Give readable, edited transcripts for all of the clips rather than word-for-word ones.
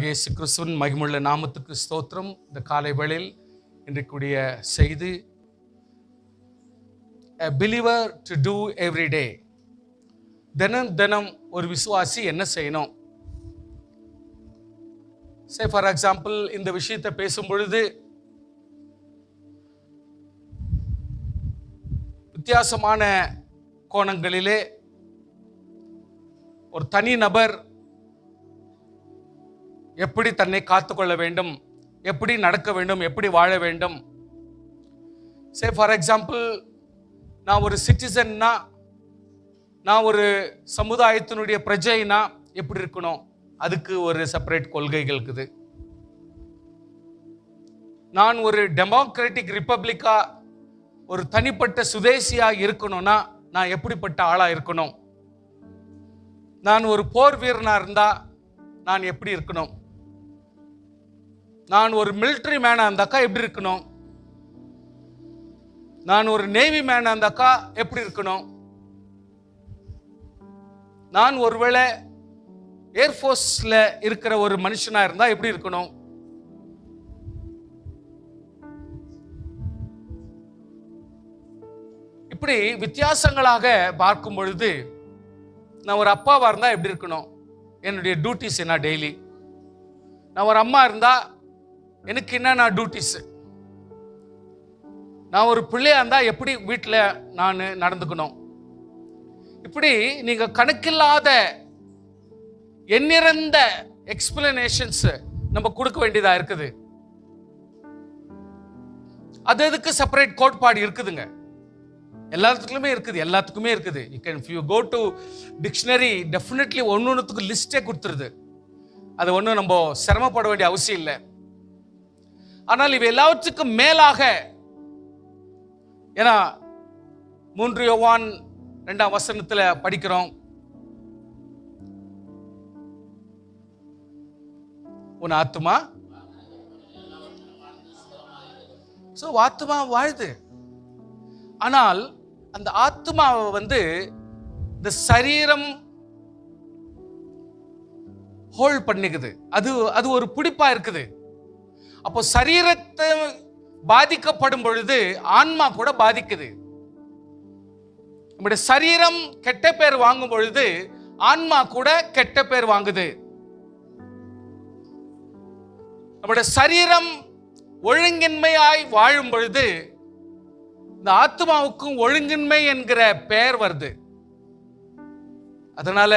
இயேசு கிறிஸ்துவின் மகிமுள்ள நாமத்துக்கு ஸ்தோத்திரம். இந்த காலை வேளையில் இன்றைக்குரிய செய்தி a believer to do every day. தினம் ஒரு விசுவாசி என்ன செய்யணும்? say for example இந்த விஷயத்தை பேசும் பொழுது வித்தியாசமான கோணங்களிலே ஒரு தனி நபர் எப்படி தன்னை காத்துக்கொள்ள வேண்டும், எப்படி நடக்க வேண்டும், எப்படி வாழ வேண்டும். சே ஃபார் எக்ஸாம்பிள், நான் ஒரு சிட்டிசன்னா, நான் ஒரு சமுதாயத்தினுடைய பிரஜைனா எப்படி இருக்கணும், அதுக்கு ஒரு செப்பரேட் கொள்கைகள் இருக்குது. நான் ஒரு டெமோக்ராட்டிக் ரிப்பப்ளிக்கா, ஒரு தனிப்பட்ட சுதேசியா இருக்கணும்னா நான் எப்படிப்பட்ட ஆளா இருக்கணும். நான் ஒரு போர் வீரனா இருந்தா நான் எப்படி இருக்கணும். நான் ஒரு மிலிட்டரி மேனா இருந்தாக்கா எப்படி இருக்கணும். நான் ஒரு நேவி மேனா இருந்தாக்கா எப்படி இருக்கணும். நான் ஒருவேளை ஏர்ஃபோர்ஸ்ல இருக்கிற ஒரு மனுஷனா இருந்தா எப்படி இருக்கணும். இப்படி வித்தியாசங்களாக பார்க்கும் பொழுது, நான் ஒரு அப்பாவா இருந்தா எப்படி இருக்கணும், என்னுடைய டியூட்டிஸ் என்ன டெய்லி. நான் ஒரு அம்மா இருந்தா எனக்கு என்ன டியூட்டிஸ். நான் ஒரு பிள்ளையா இருந்தா எப்படி வீட்டில் நான் நடந்துக்கணும். இப்படி நீங்க கணக்கில்லாத எண்ணிறந்த எக்ஸ்பிளனேஷன்ஸ் நம்ம கொடுக்க வேண்டியதா இருக்குது. அதுக்கு செப்பரேட் கோட்பாடு இருக்குதுங்க. எல்லாத்துக்குமே இருக்குது. If you go to dictionary, definitely ஒன்னுக்கு லிஸ்டே கொடுத்துருது. அது ஒன்றும் நம்ம சிரமப்பட வேண்டிய அவசியம் இல்லை. ஆனால் இவை எல்லாவற்றுக்கும் மேலாக, ஏன்னா 3 யோவான் 2ஆம் வசனத்துல படிக்கிறோம், உன் ஆத்துமா ஆத்துமா வாழுது. ஆனால் அந்த ஆத்துமாவை இந்த சரீரம் ஹோல்ட் பண்ணிக்குது. அது ஒரு பிடிப்பா இருக்குது. அப்போ சரீரத்தை பாதிக்கப்படும் பொழுது ஆன்மா கூட பாதிக்குது. நம்முடைய சரீரம் கெட்ட பேர் வாங்கும் பொழுது ஆன்மா கூட கெட்ட பேர் வாங்குது. நம்முடைய சரீரம் ஒழுங்கின்மையாய் வாழும் பொழுது இந்த ஆத்மாவுக்கும் ஒழுங்கின்மை என்கிற பெயர் வருது. அதனால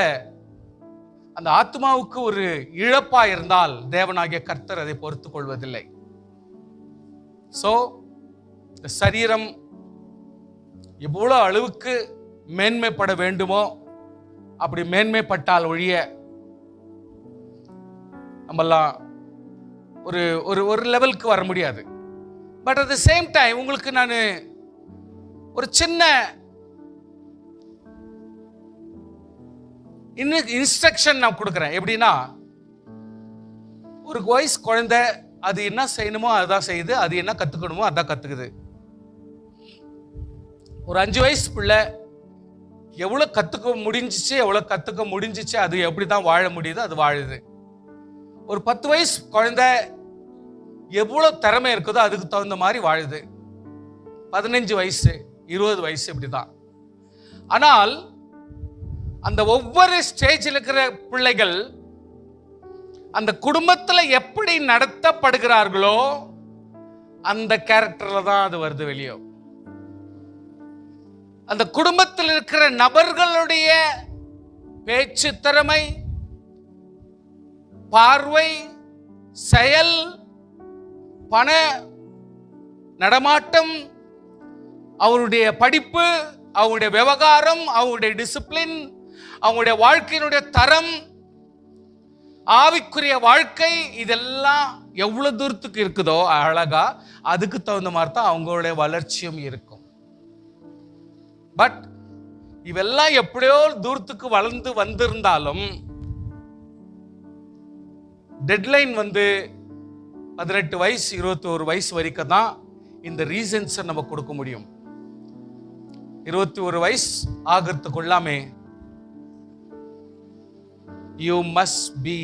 அந்த ஆத்மாவுக்கு ஒரு இழப்பா இருந்தால் தேவனாகிய கர்த்தர் அதை பொறுத்துக் கொள்வதில்லை. சோ இந்த சரீரம் எவ்வளவு அளவுக்கு மேன்மைப்பட வேண்டுமோ அப்படி மேன்மைப்பட்டால் ஒழிய நம்மெல்லாம் ஒரு ஒரு லெவலுக்கு வர முடியாது. But at the same time உங்களுக்கு நான் ஒரு சின்ன இன்ஸ்ட்ரக்ஷன் நான் கொடுக்குறேன். எப்படின்னா, ஒரு வயசு குழந்தை அது என்ன செய்யணுமோ அதுதான் செய்யுது, அது என்ன கத்துக்கணுமோ அதான் கத்துக்குது. ஒரு 5 வயசு பிள்ளை எவ்வளவு கத்துக்க முடிஞ்சிச்சு அது எப்படிதான் வாழ முடியுது அது வாழுது. ஒரு 10 வயசு குழந்தை எவ்வளவு திறமை இருக்குதோ அதுக்கு தகுந்த மாதிரி வாழுது. 15 வயசு 20 வயசு இப்படிதான். ஆனால் அந்த ஒவ்வொரு ஸ்டேஜில் இருக்கிற பிள்ளைகள் அந்த குடும்பத்தில் எப்படி நடத்தப்படுகிறார்களோ அந்த கேரக்டர்ல தான் அது வருது வெளியே. அந்த குடும்பத்தில் இருக்கிற நபர்களுடைய பேச்சு திறமை, பார்வை, செயல், பண நடமாட்டம், அவருடைய படிப்பு, அவங்களுடைய விவகாரம், அவங்களுடைய டிசிப்ளின், அவங்களுடைய வாழ்க்கையினுடைய தரம், ஆவிக்குரிய வாழ்க்கை, இதெல்லாம் எவ்வளவு தூரத்துக்கு இருக்குதோ அழகா அதுக்கு தகுந்த மாதிரி தான் அவங்களுடைய வளர்ச்சியும் இருக்கும். பட் இவெல்லாம் எப்படியோ தூரத்துக்கு வளர்ந்து வந்திருந்தாலும் டெட்லைன் 18 வயசு 21 வயசு வரைக்கும் தான் இந்த ரீசன்ஸை நம்ம கொடுக்க முடியும். 21 வயசு ஆகிறதுக்குள்ளாமே you must be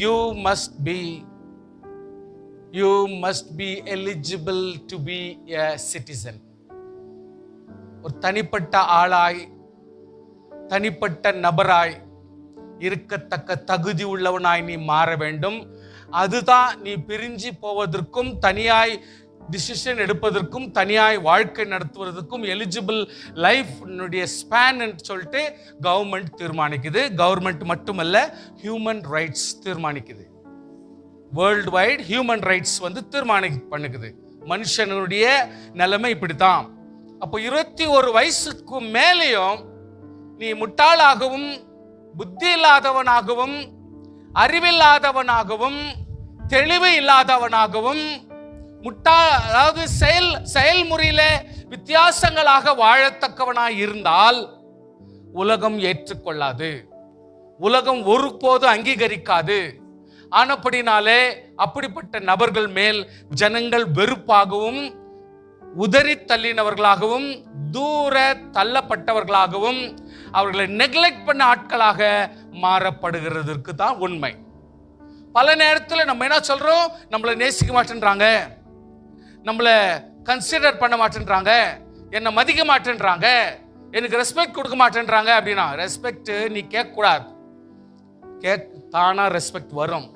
you must be eligible to be a citizen. ஒரு தனிப்பட்ட ஆளாய், தனிப்பட்ட நபராய் இருக்கத்தக்க தகுதி உள்ளவனாய் நீ மாற வேண்டும். அதுதான் நீ பிரிஞ்சு போவதற்கும், தனியாய் டிசிஷன் எடுப்பதற்கும், தனியாய் வாழ்க்கை நடத்துவதற்கும் எலிஜிபிள் லைஃப் ஸ்பேன் சொல்லிட்டு கவர்மெண்ட் தீர்மானிக்குது. கவர்மெண்ட் மட்டுமல்ல, ஹியூமன் ரைட்ஸ் தீர்மானிக்குது. வேர்ல்டு வைட் ஹியூமன் ரைட்ஸ் பண்ணுக்குது. மனுஷனுடைய நிலைமை இப்படித்தான். அப்போ 21 வயசுக்கு மேலேயும் நீ முட்டாளாகவும், புத்தி இல்லாதவனாகவும், அறிவில்லாதவனாகவும், தெளிவு இல்லாதவனாகவும், அதாவது செயல்முறையில வித்தியாசங்களாக வாழத்தக்கவனாய் இருந்தால் உலகம் ஏற்றுக்கொள்ளாது, உலகம் ஒருபோது அங்கீகரிக்காது. ஆனப்படினாலே அப்படிப்பட்ட நபர்கள் மேல் ஜனங்கள் வெறுப்பாகவும், உதறி தள்ளினவர்களாகவும், தூர தள்ளப்பட்டவர்களாகவும், அவர்களை நெக்லெக்ட் பண்ண ஆட்களாக மாறப்படுகிறதுக்கு தான் உண்மை. பல நேரத்தில் நம்ம என்ன சொல்றோம், நம்மளை நேசிக்க மாட்டேன்றாங்க, நம்மளை கன்சிடர் பண்ண மாட்டேன்றாங்க, என்னை மதிக்க மாட்டேன்றாங்க, எனக்கு ரெஸ்பெக்ட் கொடுக்க மாட்டேன்றாங்க. அப்படின்னா ரெஸ்பெக்ட் நீ கேட்கக்கூடாது. தானா ரெஸ்பெக்ட் வரும்.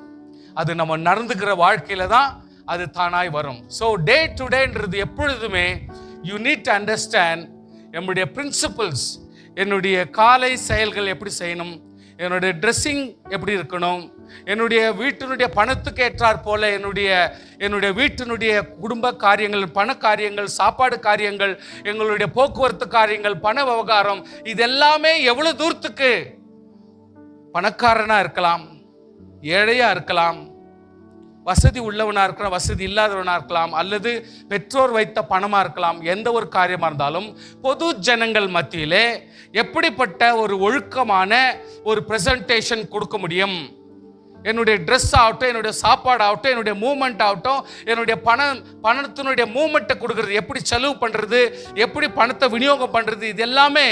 அது நம்ம நடந்துக்கிற வாழ்க்கையில தான் அது தானாய் வரும். ஸோ டே டு டேன்றது எப்பொழுதுமே யூ நீட் டு அண்டர்ஸ்டாண்ட் என்னுடைய பிரின்சிபல்ஸ், என்னுடைய காலை செயல்கள் எப்படி செய்யணும், என்னுடைய ட்ரெஸ்ஸிங் எப்படி இருக்கணும், என்னுடைய வீட்டினுடைய பணத்துக்கு ஏற்றாற் போல என்னுடைய வீட்டினுடைய குடும்ப காரியங்கள், பண காரியங்கள், சாப்பாடு காரியங்கள், எங்களுடைய போக்குவரத்து காரியங்கள், பண விவகாரம், இது எல்லாமே எவ்வளவு தூரத்துக்கு பணக்காரனா இருக்கலாம், ஏழையா இருக்கலாம், வசதி உள்ளவனா இருக்கலாம், வசதி இல்லாதவனா இருக்கலாம், அல்லது பெற்றோர் வைத்த பணமா இருக்கலாம். எந்த ஒரு காரியமா இருந்தாலும் பொது ஜனங்கள் மத்தியிலே எப்படிப்பட்ட ஒரு ஒழுக்கமான ஒரு பிரசன்டேஷன் கொடுக்க முடியும். என்னுடைய ட்ரெஸ் ஆகட்டும், என்னுடைய சாப்பாடு ஆகட்டும், என்னுடைய மூமெண்ட் ஆகட்டும், என்னுடைய பணத்தினுடைய மூமெண்ட்டை கொடுக்கறது, எப்படி செலவு பண்றது, எப்படி பணத்தை விநியோகம் பண்றது, இது எல்லாமே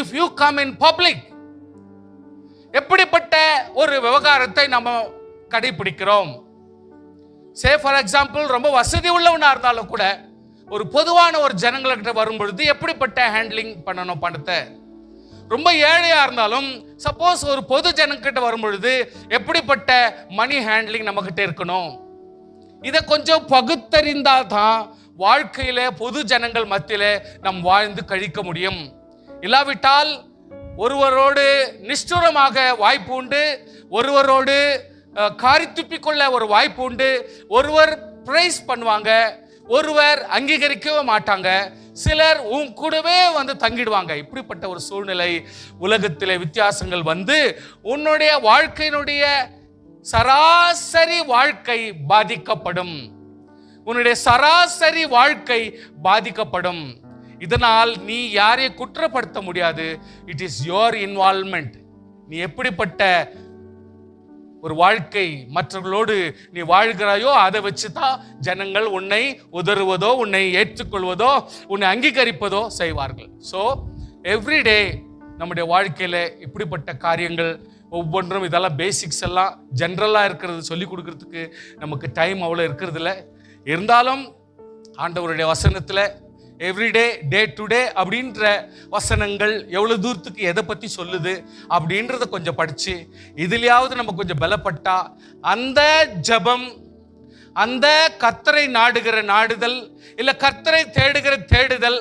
if you come in public எப்படிப்பட்ட ஒரு விவகாரத்தை நம்ம கடைபிடிக்கிறோம். சே ஃபார் எக்ஸாம்பிள், ரொம்ப வசதி உள்ளவனா இருந்தாலும் கூட ஒரு பொதுவான ஒரு ஜனங்கள்கிட்ட வரும்பொழுது எப்படிப்பட்ட ஹேண்ட்லிங் பண்ணணும் பணத்தை. ரொம்ப ஏழையா இருந்தாலும் சப்போஸ் ஒரு பொது ஜனங்கிட்ட வரும்பொழுது எப்படிப்பட்ட மணி ஹேண்ட்லிங் நம்ம கிட்ட இருக்கணும். இதை கொஞ்சம் பகுத்தறிந்தால் தான் வாழ்க்கையில பொது ஜனங்கள் மத்தியில நம் வாழ்ந்து கழிக்க முடியும். இல்லாவிட்டால் ஒருவரோடு நிஷ்டூரமாக வாய்ப்பு உண்டு, ஒருவரோடு காரி துப்பிக்கொள்ள ஒரு வாய்ப்பு உண்டு. ஒருவர் பிரைஸ் பண்ணுவாங்க, ஒருவர் அங்கீகரிக்கவே மாட்டாங்க, சிலர் உன் கூடவே தங்கிடுவாங்க. இப்படிப்பட்ட ஒரு சூழ்நிலை உலகத்திலே வித்தியாசங்கள் உன்னுடைய வாழ்க்கையினுடைய சராசரி வாழ்க்கை பாதிக்கப்படும். உன்னுடைய சராசரி வாழ்க்கை பாதிக்கப்படும். இதனால் நீ யாரையும் குற்றப்படுத்த முடியாது. It is your involvement. நீ எப்படிப்பட்ட ஒரு வாழ்க்கை மற்றவர்களோடு நீ வாழ்கிறாயோ அதை வச்சுதான் ஜனங்கள் உன்னை உதறுவதோ, உன்னை ஏற்றுக்கொள்வதோ, உன்னை அங்கீகரிப்பதோ செய்வார்கள். ஸோ எவ்ரிடே நம்முடைய வாழ்க்கையில இப்படிப்பட்ட காரியங்கள் ஒவ்வொன்றும், இதெல்லாம் பேசிக்ஸ் எல்லாம் ஜென்ரலாக இருக்கிறது சொல்லி கொடுக்கறதுக்கு நமக்கு டைம் அவ்வளோ இருக்கிறது இல்லை. இருந்தாலும் ஆண்டவருடைய வசனத்தில் எவ்ரிடே, டே டு டே அப்படின்ற வசனங்கள் எவ்வளவு தூரத்துக்கு எதை பற்றி சொல்லுது அப்படின்றத கொஞ்சம் படித்து இதுலையாவது நம்ம கொஞ்சம் பலப்பட்டா அந்த ஜபம், அந்த கர்த்தரை நாடுகிற நாடுதல், இல்லை கர்த்தரை தேடுகிற தேடுதல்,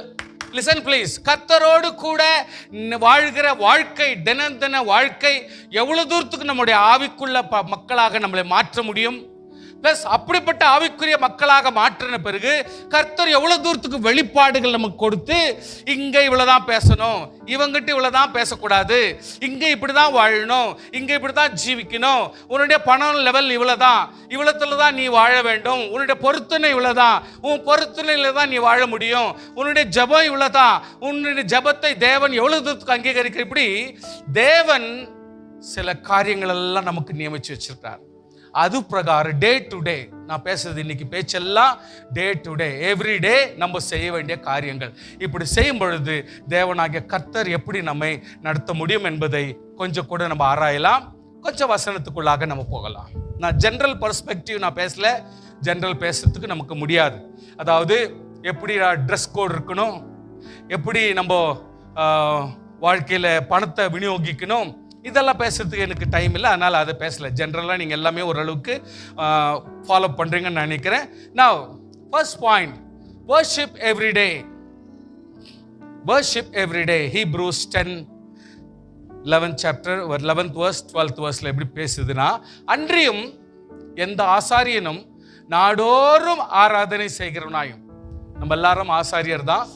லிசன் ப்ளீஸ், கர்த்தரோடு கூட வாழ்கிற வாழ்க்கை, தின வாழ்க்கை எவ்வளவு தூரத்துக்கு நம்முடைய ஆவிக்குள்ள மக்களாக நம்மளை மாற்ற முடியும். பிளஸ் அப்படிப்பட்ட ஆவிக்குரிய மக்களாக மாற்றின பிறகு கர்த்தர் எவ்வளவு தூரத்துக்கு வெளிப்பாடுகள் நமக்கு கொடுத்து, இங்க இவ்வளவுதான் பேசணும், இவங்கிட்ட இவ்வளவுதான் பேசக்கூடாது, இங்க இப்படிதான் வாழணும், இங்க இப்படிதான் ஜீவிக்கணும், உன்னுடைய பணம் லெவல் இவ்வளவுதான், இவ்வளவுலதான் நீ வாழ வேண்டும், உன்னுடைய பொருத்தனை இவ்வளவுதான், உன் பொருத்தனையில தான் நீ வாழ முடியும், உன்னுடைய ஜபம் இவ்வளவுதான், உன்னுடைய ஜபத்தை தேவன் எவ்வளவு தூரத்துக்கு அங்கீகரிக்க, இப்படி தேவன் சில காரியங்கள் எல்லாம் நமக்கு நியமிச்சு வச்சிருக்கார். அது பிரகாரம் டே டு டே, நான் பேசுறது இன்னைக்கு பேச்செல்லாம் day to day, every day நம்ம செய்ய வேண்டிய காரியங்கள். இப்படி செய்யும் பொழுது தேவனாகிய கர்த்தர் எப்படி நம்மை நடத்த முடியும் என்பதை கொஞ்சம் கூட நம்ம ஆராயலாம். கொஞ்சம் வசனத்துக்குள்ளாக நம்ம போகலாம். நான் ஜென்ரல் பர்ஸ்பெக்டிவ் நான் பேசல, ஜென்ரல் பேசுறதுக்கு நமக்கு முடியாது. அதாவது எப்படி ட்ரெஸ் கோட் இருக்கணும், எப்படி நம்ம வாழ்க்கையில் பணத்தை விநியோகிக்கணும், இதெல்லாம் பேசுறதுக்கு எனக்கு டைம் இல்லை, அதனால் அதை பேசலை. ஜென்ரலாக நீங்கள் எல்லாமே ஓரளவுக்கு ஃபாலோ பண்ணுறீங்கன்னு நினைக்கிறேன். நான் first point, worship everyday. Worship everyday. Hebrews 10:11 chapter 11th verse 12th verseல எப்படி பேசுதுன்னா, அன்றியும் எந்த ஆசாரியனும் நாடோறும் ஆராதனை செய்கிறவனாயும். நம்ம எல்லாரும் ஆசாரியர் தான்.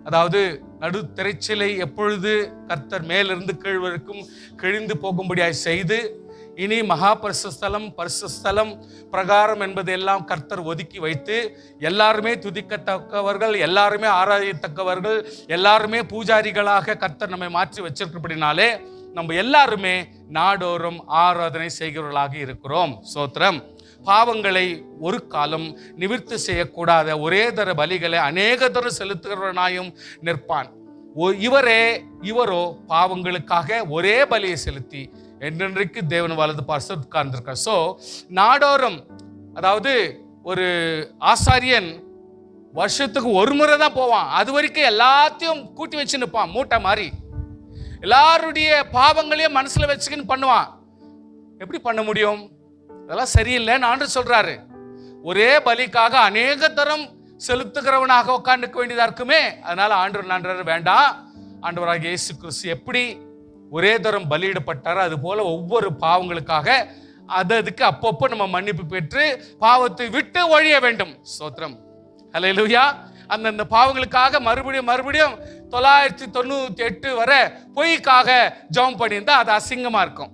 அதாவது நடு திரைச்சிலை எப்பொழுது கர்த்தர் மேலிருந்து கீழ் வரைக்கும் கிழிந்து போகும்படியாய் செய்து, இனி மகா பரிசுத்தலம் பரிசுத்தலம் பிரகாரம் என்பது எல்லாம் கர்த்தர் ஒதுக்கி வைத்து, எல்லாருமே துதிக்கத்தக்கவர்கள், எல்லாருமே ஆராதித்தக்கவர்கள், எல்லாருமே பூஜாரிகளாக கர்த்தர் நம்மை மாற்றி வச்சிருக்கிறபடினாலே நம்ம எல்லாருமே நாடோறும் ஆராதனை செய்கிறவர்களாக இருக்கிறோம். ஸ்தோத்திரம். பாவங்களை ஒரு காலம் நிவிர்த்தி செய்யக்கூடாத ஒரே தர பலிகளை அநேக தரம் செலுத்துகிறவனாயும் நிற்பான். இவரோ பாவங்களுக்காக ஒரே பலியை செலுத்தி என்றென்றைக்கு தேவன் வலது பார்த்து உட்கார்ந்திருக்கார். ஸோ நாடோறும், அதாவது ஒரு ஆசாரியன் வருஷத்துக்கு ஒரு முறை தான் போவான். அது வரைக்கும் எல்லாத்தையும் கூட்டி வச்சு நிற்பான், மூட்டை மாதிரி எல்லாருடைய பாவங்களையும் மனசுல வச்சுக்கின்னு பண்ணுவான். எப்படி பண்ண முடியும்? அதெல்லாம் சரியில்லைன்னு ஆண்டவர் சொல்றாரு. ஒரே பலிக்காக அநேக தரம் செலுத்துகிறவனாக உட்கார்ந்துக்க வேண்டியதா இருக்குமே. அதனால ஆண்டவர் வேண்டாம். ஆண்டவராகிய இயேசு கிறிஸ்து எப்படி ஒரே தரம் பலியிடப்பட்டாரோ அது போல ஒவ்வொரு பாவங்களுக்காக அதுக்கு அப்பப்போ நம்ம மன்னிப்பு பெற்று பாவத்தை விட்டு ஒழிய வேண்டும். ஸ்தோத்திரம். ஹல்லேலூயா. அந்தந்த பாவங்களுக்காக மறுபடியும் 998 வரை பொய்க்காக ஜெபம் பண்ணியிருந்தா அது அசிங்கமா இருக்கும்.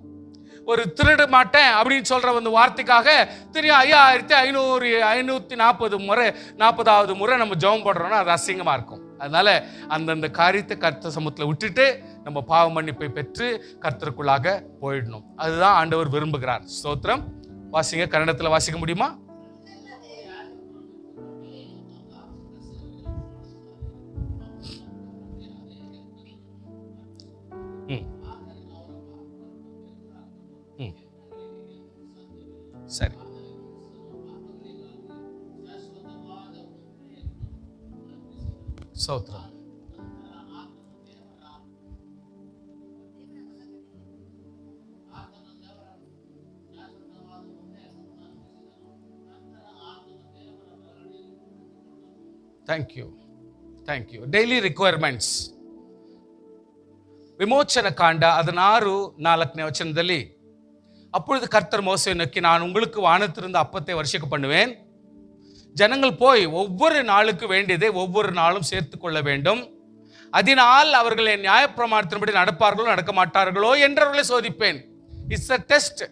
ஒரு திருட மாட்டேன் அப்படின்னு சொல்ற வந்து வார்த்தைக்காக தெரியும் 5540 முறை 40வது முறை நம்ம ஜெபம் பண்றோம்னா அது அசிங்கமா இருக்கும். அதனால அந்தந்த காரியத்தை கர்த்தர் சமூகத்தில் விட்டுட்டு நம்ம பாவ மன்னிப்பை பெற்று கர்த்தருக்குள்ளாக போயிடணும். அதுதான் ஆண்டவர் விரும்புகிறார். ஸ்தோத்திரம். வாசிங்க, கன்னடத்தில் வாசிக்க முடியுமா? சரி. ஸ்தோத்திரம். Thank you. Daily requirements. ವಿಮೋಚನ ಕಾಂಡ 16:4 ವಚನದಲ್ಲಿ, அப்பொழுது கர்த்தர் மோசேயை நோக்கி, நான் உங்களுக்கு வானத்திலிருந்து அப்பத்தை வருஷிக்க பண்ணுவேன். ஜனங்கள் போய் ஒவ்வொரு நாளுக்கு வேண்டியதை ஒவ்வொரு நாளும் சேர்த்து கொள்ள வேண்டும். அதனால் அவர்கள் என் நியாயப்பிரமாணத்தின்படி நடப்பார்களோ நடக்க மாட்டார்களோ என்றவர்களை சோதிப்பேன். It's a test.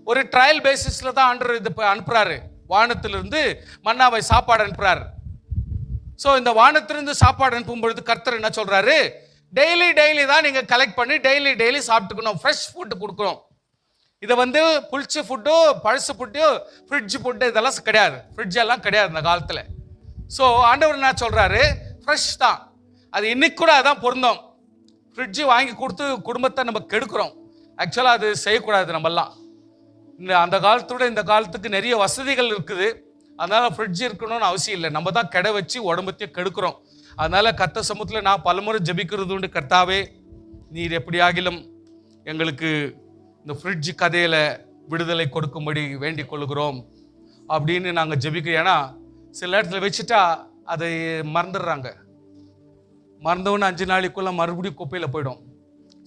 ஒரு ட்ரையல் பேசிஸ்ல தான் ஆண்டவர் இது அனுப்புறாரு. வானத்திலிருந்து மன்னாவை சாப்பாடு அனுப்புறாரு. ஸோ இந்த வானத்திலிருந்து சாப்பாடு அனுப்பும் பொழுது கர்த்தர் என்ன சொல்றாரு? டெய்லி தான் நீங்க கலெக்ட் பண்ணி டெய்லி சாப்பிட்டுக்கணும். ஃப்ரெஷ் ஃபுட்டு கொடுக்கணும். இதை வந்து புளிச்ச ஃபுட்டு, பழசு ஃபுட்டு, ஃப்ரிட்ஜ் ஃபுட்டு இதெல்லாம் கிடையாது. ஃப்ரிட்ஜ் எல்லாம் கிடையாது இந்த காலத்தில். ஸோ ஆண்டவர் என்ன சொல்றாரு? ஃப்ரெஷ் தான். அது இன்னைக்கு கூட அதான் பொருந்தோம். ஃப்ரிட்ஜு வாங்கி கொடுத்து குடும்பத்தை நம்ம கெடுக்கிறோம். ஆக்சுவலாக அது செய்யக்கூடாது. நம்மெல்லாம் அந்த காலத்தோட இந்த காலத்துக்கு நிறைய வசதிகள் இருக்குது. அதனால ஃப்ரிட்ஜ் இருக்கணும்னு அவசியம் இல்லை. நம்ம தான் கடை வச்சு உடம்பத்தையும் கெடுக்கிறோம். அதனால கர்த்தர் சமூகத்தில் நான் பலமுறை ஜெபிக்கிறது உண்டு. கர்த்தாவே, நீர் எப்படி ஆகிலும் எங்களுக்கு இந்த ஃப்ரிட்ஜ் கதையில் விடுதலை கொடுக்கும்படி வேண்டிக் கொள்கிறோம் அப்படின்னு நாங்கள் ஜெபிக்கிறோம். ஏன்னா சில இடத்துல வச்சுட்டா அதை மறந்துடுறாங்க. மறந்தவொன்னு 5 நாளைக்குள்ள மறுபடியும் குப்பையில் போயிடும்.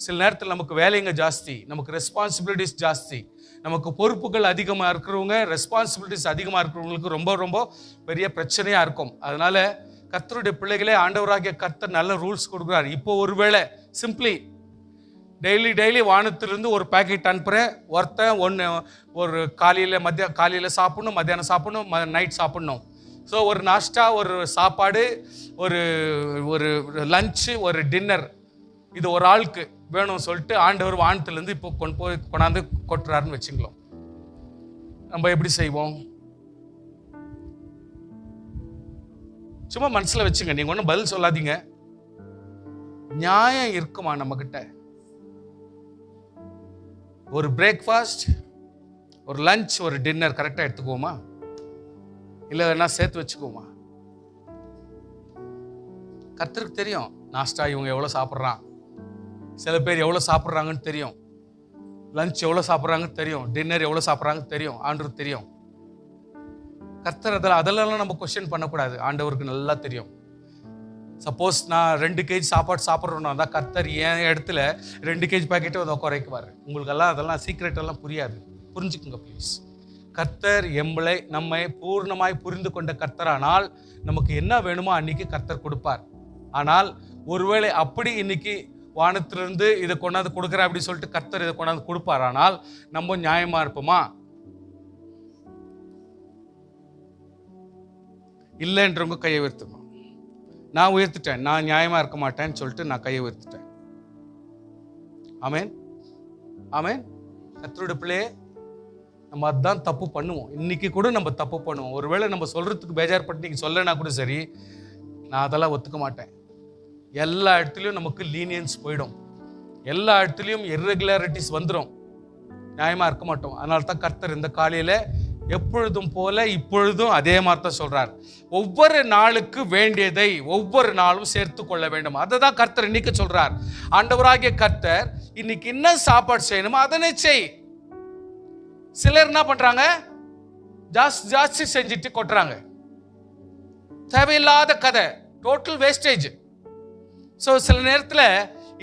சில நேரத்தில் நமக்கு வேலைங்க ஜாஸ்தி, நமக்கு ரெஸ்பான்சிபிலிட்டிஸ் ஜாஸ்தி, நமக்கு பொறுப்புகள் அதிகமாக இருக்கிறவங்க, ரெஸ்பான்சிபிலிட்டிஸ் அதிகமாக இருக்கிறவங்களுக்கு ரொம்ப ரொம்ப பெரிய பிரச்சனையாக இருக்கும். அதனால கர்த்தருடைய பிள்ளைகளே, ஆண்டவராகிய கர்த்தர் நல்ல ரூல்ஸ் கொடுக்குறாரு. இப்போ ஒருவேளை சிம்பிளி டெய்லி வானத்திலிருந்து ஒரு பேக்கெட் அனுப்புகிறேன். ஒருத்தன் ஒரு காலையில் சாப்பிடணும், மத்தியானம் சாப்பிடணும், நைட் சாப்பிடணும். ஸோ ஒரு நாஷ்டா, ஒரு சாப்பாடு, ஒரு லஞ்சு, ஒரு டின்னர், இது ஒரு ஆளுக்கு வேணும்னு சொல்லிட்டு ஆண்டவர் வானத்திலேருந்து இப்போ கொண்டாந்து கொட்டுறாருன்னு வச்சுங்களோம். நம்ம எப்படி செய்வோம்? சும்மா மனசில் வச்சுங்க. நீங்கள் ஒன்றும் பதில் சொல்லாதீங்க. நியாயம் இருக்குமா நம்மக்கிட்ட? ஒரு பிரேக்ஃபாஸ்ட், ஒரு லஞ்ச், ஒரு டின்னர் கரெக்டாக எடுத்துக்குவோமா? இல்லை வேணா சேர்த்து வச்சுக்குவோமா? கர்த்தருக்கு தெரியும் நாஸ்டா இவங்க எவ்வளோ சாப்பிட்றான், சில பேர் எவ்வளோ சாப்பிட்றாங்கன்னு தெரியும், லஞ்ச் எவ்வளோ சாப்பிட்றாங்கன்னு தெரியும், டின்னர் எவ்வளோ சாப்பிட்றாங்கன்னு தெரியும், ஆண்டவருக்கு தெரியும். கர்த்தர் அதெல்லாம் நம்ம கொஸ்டின் பண்ணக்கூடாது, ஆண்டவருக்கு நல்லா தெரியும். சப்போஸ் நான் 2 kg சாப்பாடு சாப்பிட்றோன்னா தான் கர்த்தர் என் இடத்துல 2 kg பாக்கெட்டை அதை குறைக்குவார். உங்களுக்கெல்லாம் அதெல்லாம் சீக்ரெட் எல்லாம் புரியாது, புரிஞ்சுக்குங்க ப்ளீஸ். கர்த்தர் நம்மை பூர்ணமாய் புரிந்து கொண்ட கர்த்தரானால் நமக்கு என்ன வேணுமோ அன்னைக்கு கர்த்தர் கொடுப்பார். ஆனால் ஒருவேளை அப்படி இன்னைக்கு வானத்திலிருந்து இதை கொண்டாந்து கொடுக்குறேன் அப்படின்னு சொல்லிட்டு கர்த்தர் இதை கொண்டாந்து கொடுப்பார், ஆனால் நம்ம நியாயமா இருப்போமா? இல்லைன்றவங்க கையை உயர்த்துமா? நான் உயர்த்திட்டேன், நான் நியாயமா இருக்க மாட்டேன்னு சொல்லிட்டு நான் கையை உயர்த்திட்டேன். ஆமேன், ஆமேன். கர்த்தருடைய பிள்ளையே, நம்ம அதுதான் தப்பு பண்ணுவோம். இன்னைக்கு கூட நம்ம தப்பு பண்ணுவோம். ஒருவேளை நம்ம சொல்றதுக்கு பேஜார்பட்டு நீங்க சொல்லனா கூட சரி, நான் அதெல்லாம் ஒத்துக்க மாட்டேன். எல்லா இடத்துலையும் நமக்கு லீனியன்ஸ் போயிடும், எல்லா இடத்துலையும் இர்ரெகுலாரிட்டிஸ் வந்துடும், நியாயமா இருக்க மாட்டோம். அதனால தான் கர்த்தர் இந்த காலையில எப்பொழுதும் போல இப்பொழுதும் அதே மாதிரி தான் சொல்றார். ஒவ்வொரு நாளுக்கு வேண்டியதை ஒவ்வொரு நாளும் சேர்த்து கொள்ள வேண்டும். அதை தான் கர்த்தர் இன்னைக்கு சொல்றார். ஆண்டவராகிய கர்த்தர் இன்னைக்கு என்ன சாப்பாடு செய்யணுமோ அதனை செய். சிலர் என்ன பண்றாங்க, ஜாஸ்தி செஞ்சுட்டு கொட்டுறாங்க. தேவையில்லாத கதை, டோட்டல் வேஸ்டேஜ். ஸோ சில நேரத்தில்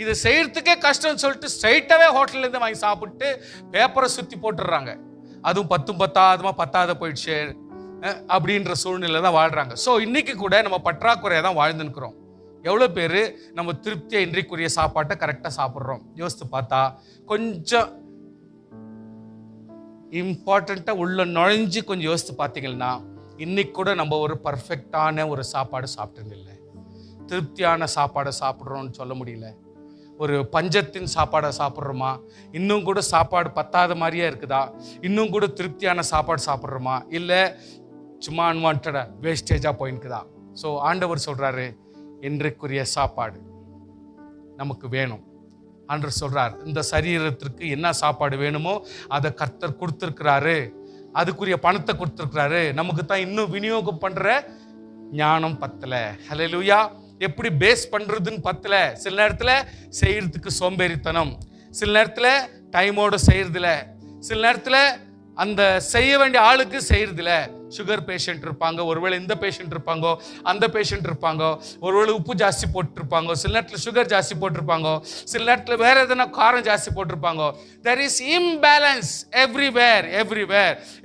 இது செய்யறதுக்கே கஷ்டம்னு சொல்லிட்டு ஸ்ட்ரைட்டாகவே ஹோட்டல்லேருந்து வாங்கி சாப்பிட்டு பேப்பரை சுற்றி போட்டுடுறாங்க. அதுவும் 10 பத்தாத போயிடுச்சு அப்படின்ற சூழ்நிலை தான் வாழ்றாங்க. ஸோ இன்னைக்கு கூட நம்ம பற்றாக்குறையாக தான் வாழ்ந்துருக்கிறோம். எவ்வளோ பேர் நம்ம திருப்தியை இன்றைக்குரிய சாப்பாட்டை கரெக்டாக சாப்பிட்றோம்? யோசித்து பார்த்தா கொஞ்சம் இம்பார்ட்டண்ட்டாக உள்ள நுழைஞ்சு கொஞ்சம் யோசித்து பார்த்தீங்கன்னா இன்னைக்கு கூட நம்ம ஒரு பர்ஃபெக்டான ஒரு சாப்பாடு சாப்பிட்டதில்லை, திருப்தியான சாப்பாடை சாப்பிட்றோம்னு சொல்ல முடியல. ஒரு பஞ்சத்தின் சாப்பாடை சாப்பிட்றோமா? இன்னும் கூட சாப்பாடு பத்தாத மாதிரியே இருக்குதா? இன்னும் கூட திருப்தியான சாப்பாடு சாப்பிட்றோமா? இல்லை சும்மா அன்வான்டா வேஸ்டேஜாக போயிருக்குதா? ஸோ ஆண்டவர் சொல்கிறாரு, இன்றைக்குரிய சாப்பாடு நமக்கு வேணும். ஆண்டவர் சொல்கிறார், இந்த சரீரத்திற்கு என்ன சாப்பாடு வேணுமோ அதை கர்த்தர் கொடுத்துருக்கிறாரு, அதுக்குரிய பணத்தை கொடுத்துருக்கிறாரு. நமக்கு தான் இன்னும் விநியோகம் பண்ணுற ஞானம் பத்தலை. ஹல்லேலூயா. எப்படி பேஸ் பண்ணுறதுன்னு பத்தலை. சில நேரத்தில் செய்கிறதுக்கு சோம்பேறித்தனம், சில நேரத்தில் டைமோடு செய்கிறதில்ல, சில நேரத்தில் அந்த செய்ய வேண்டிய ஆளுக்கு செய்கிறதில்ல. சுகர் பேஷண்ட் இருப்பாங்க, ஒருவேளை இந்த பேஷண்ட் இருப்பாங்க, அந்த பேஷண்ட் இருப்பாங்க, ஒருவேளை உப்பு ஜாஸ்தி போட்டிருப்பாங்க, சில நேரத்தில் சுகர் ஜாஸ்தி போட்டிருப்பாங்க, சில நேரத்தில் வேற எதனா காரம் ஜாஸ்தி போட்டிருப்பாங்க. there is imbalance everywhere.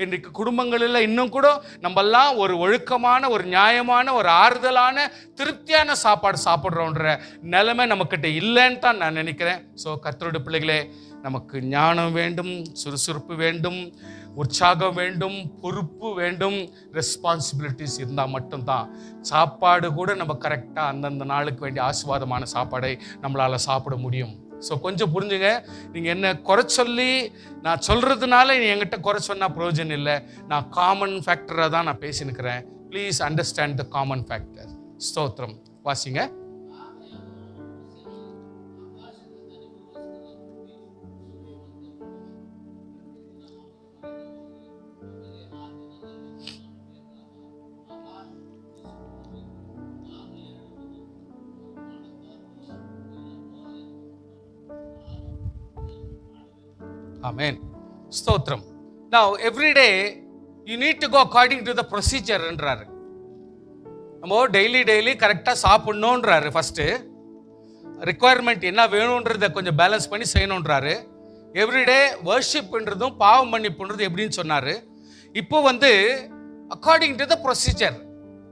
இன்றைக்கு குடும்பங்களில் இன்னும் கூட நம்மெல்லாம் ஒரு ஒழுக்கமான, ஒரு நியாயமான, ஒரு ஆறுதலான, திருப்தியான சாப்பாடு சாப்பிட்றோன்ற நிலைமை நம்மக்கிட்ட இல்லைன்னு தான் நான் நினைக்கிறேன். ஸோ கர்த்தருடைய பிள்ளைகளே, நமக்கு ஞானம் வேண்டும், சுறுசுறுப்பு வேண்டும், உற்சாகம் வேண்டும், பொறுப்பு வேண்டும், ரெஸ்பான்சிபிலிட்டிஸ் இருந்தால் மட்டும்தான் சாப்பாடு கூட நம்ம கரெக்டாக அந்தந்த நாளுக்கு வேண்டிய ஆசீர்வாதமான சாப்பாடை நம்மளால் சாப்பிட முடியும். ஸோ கொஞ்சம் புரிஞ்சுங்க. நீங்கள் என்ன குறை சொல்லி நான் சொல்கிறதுனால நீ என்கிட்ட குறை சொன்னால் பிரயோஜனம் இல்லை. நான் காமன் ஃபேக்டராக தான் நான் பேசினுக்கிறேன். Please understand the common factor. ஸ்தோத்திரம். வாசிங்க. Amen. ஸ்தோத்திரம். Now every day you need to go according to the procedure என்றாரு. நம்ம டெய்லி கரெக்டாக சாப்பிடணுன்றாரு. ஃபர்ஸ்ட் ரிக்குவயர்மெண்ட் என்ன வேணுன்றதை கொஞ்சம் பேலன்ஸ் பண்ணி செய்யணுன்றாரு. எவ்ரிடே வர்ஷிப்ன்றதும் பாவம் மன்னிப்புன்றது எப்படின்னு சொன்னார். இப்போ அக்கார்டிங் டு த ப்ரொசீஜர்,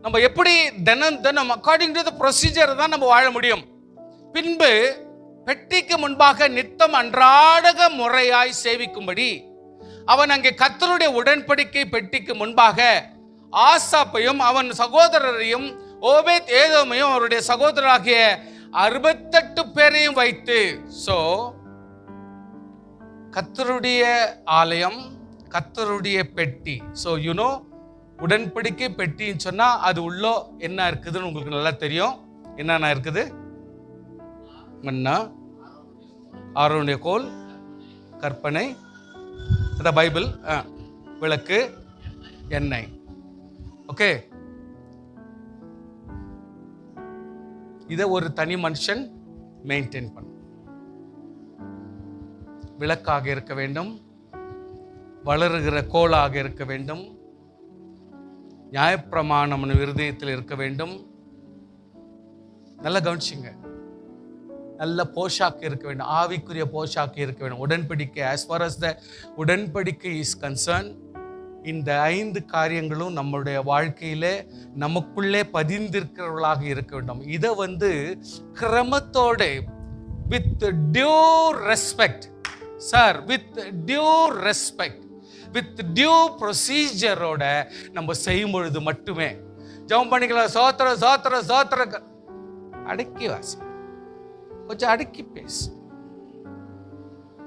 நம்ம எப்படி தினம் அக்கார்டிங் டு த ப்ரொசீஜர் தான் நம்ம வாழ முடியும். பின்பு பெட்டிக்கு முன்பாக நித்தம் அன்றாடக முறையாய் சேவிக்கும்படி அவன் அங்கே கர்த்தருடைய உடன்படிக்கை பெட்டிக்கு முன்பாக ஆசாப்பையும் அவன் சகோதரரையும் ஓபேத் ஏதோமையும் அவருடைய சகோதரராகிய 68 பேரையும் வைத்து, ஸோ கர்த்தருடைய ஆலயம், கர்த்தருடைய பெட்டி. ஸோ யூனோ உடன்படிக்கை பெட்டின்னு சொன்னா அது உள்ள என்ன இருக்குதுன்னு உங்களுக்கு நல்லா தெரியும். என்னென்ன இருக்குது? மன்னா, ஆரோனுடைய கோல், கற்பனை, அதான் பைபிள். விளக்கு, எண்ணெய். ஓகே, இதை ஒரு தனி மனுஷன் மெயின்டைன் பண்ண. விளக்காக இருக்க வேண்டும், வளருகிற கோலாக இருக்க வேண்டும், நியாயப்பிரமாணம் இருதயத்தில் இருக்க வேண்டும். நல்லா கவனிச்சிங்க. நல்ல போஷாக்கு இருக்க வேண்டும், ஆவிக்குரிய போஷாக்கு இருக்க வேண்டும். உடன்படிக்கை, as far as the உடன்படிக்கை is concerned, இந்த 5 காரியங்களும் நம்மளுடைய வாழ்க்கையிலே நமக்குள்ளே பதிந்திருக்கிறவர்களாக இருக்க வேண்டும். இதை கிரமத்தோட, with due respect sir, with due respect, with due ப்ரொசீஜரோட நம்ம செய்யும் பொழுது மட்டுமே ஜெபம் பண்ணிக்கலாம். சோத்திர சோத்திர சோத்திர. அடக்கி வாசி, கொஞ்சம் அடக்கி பேசு.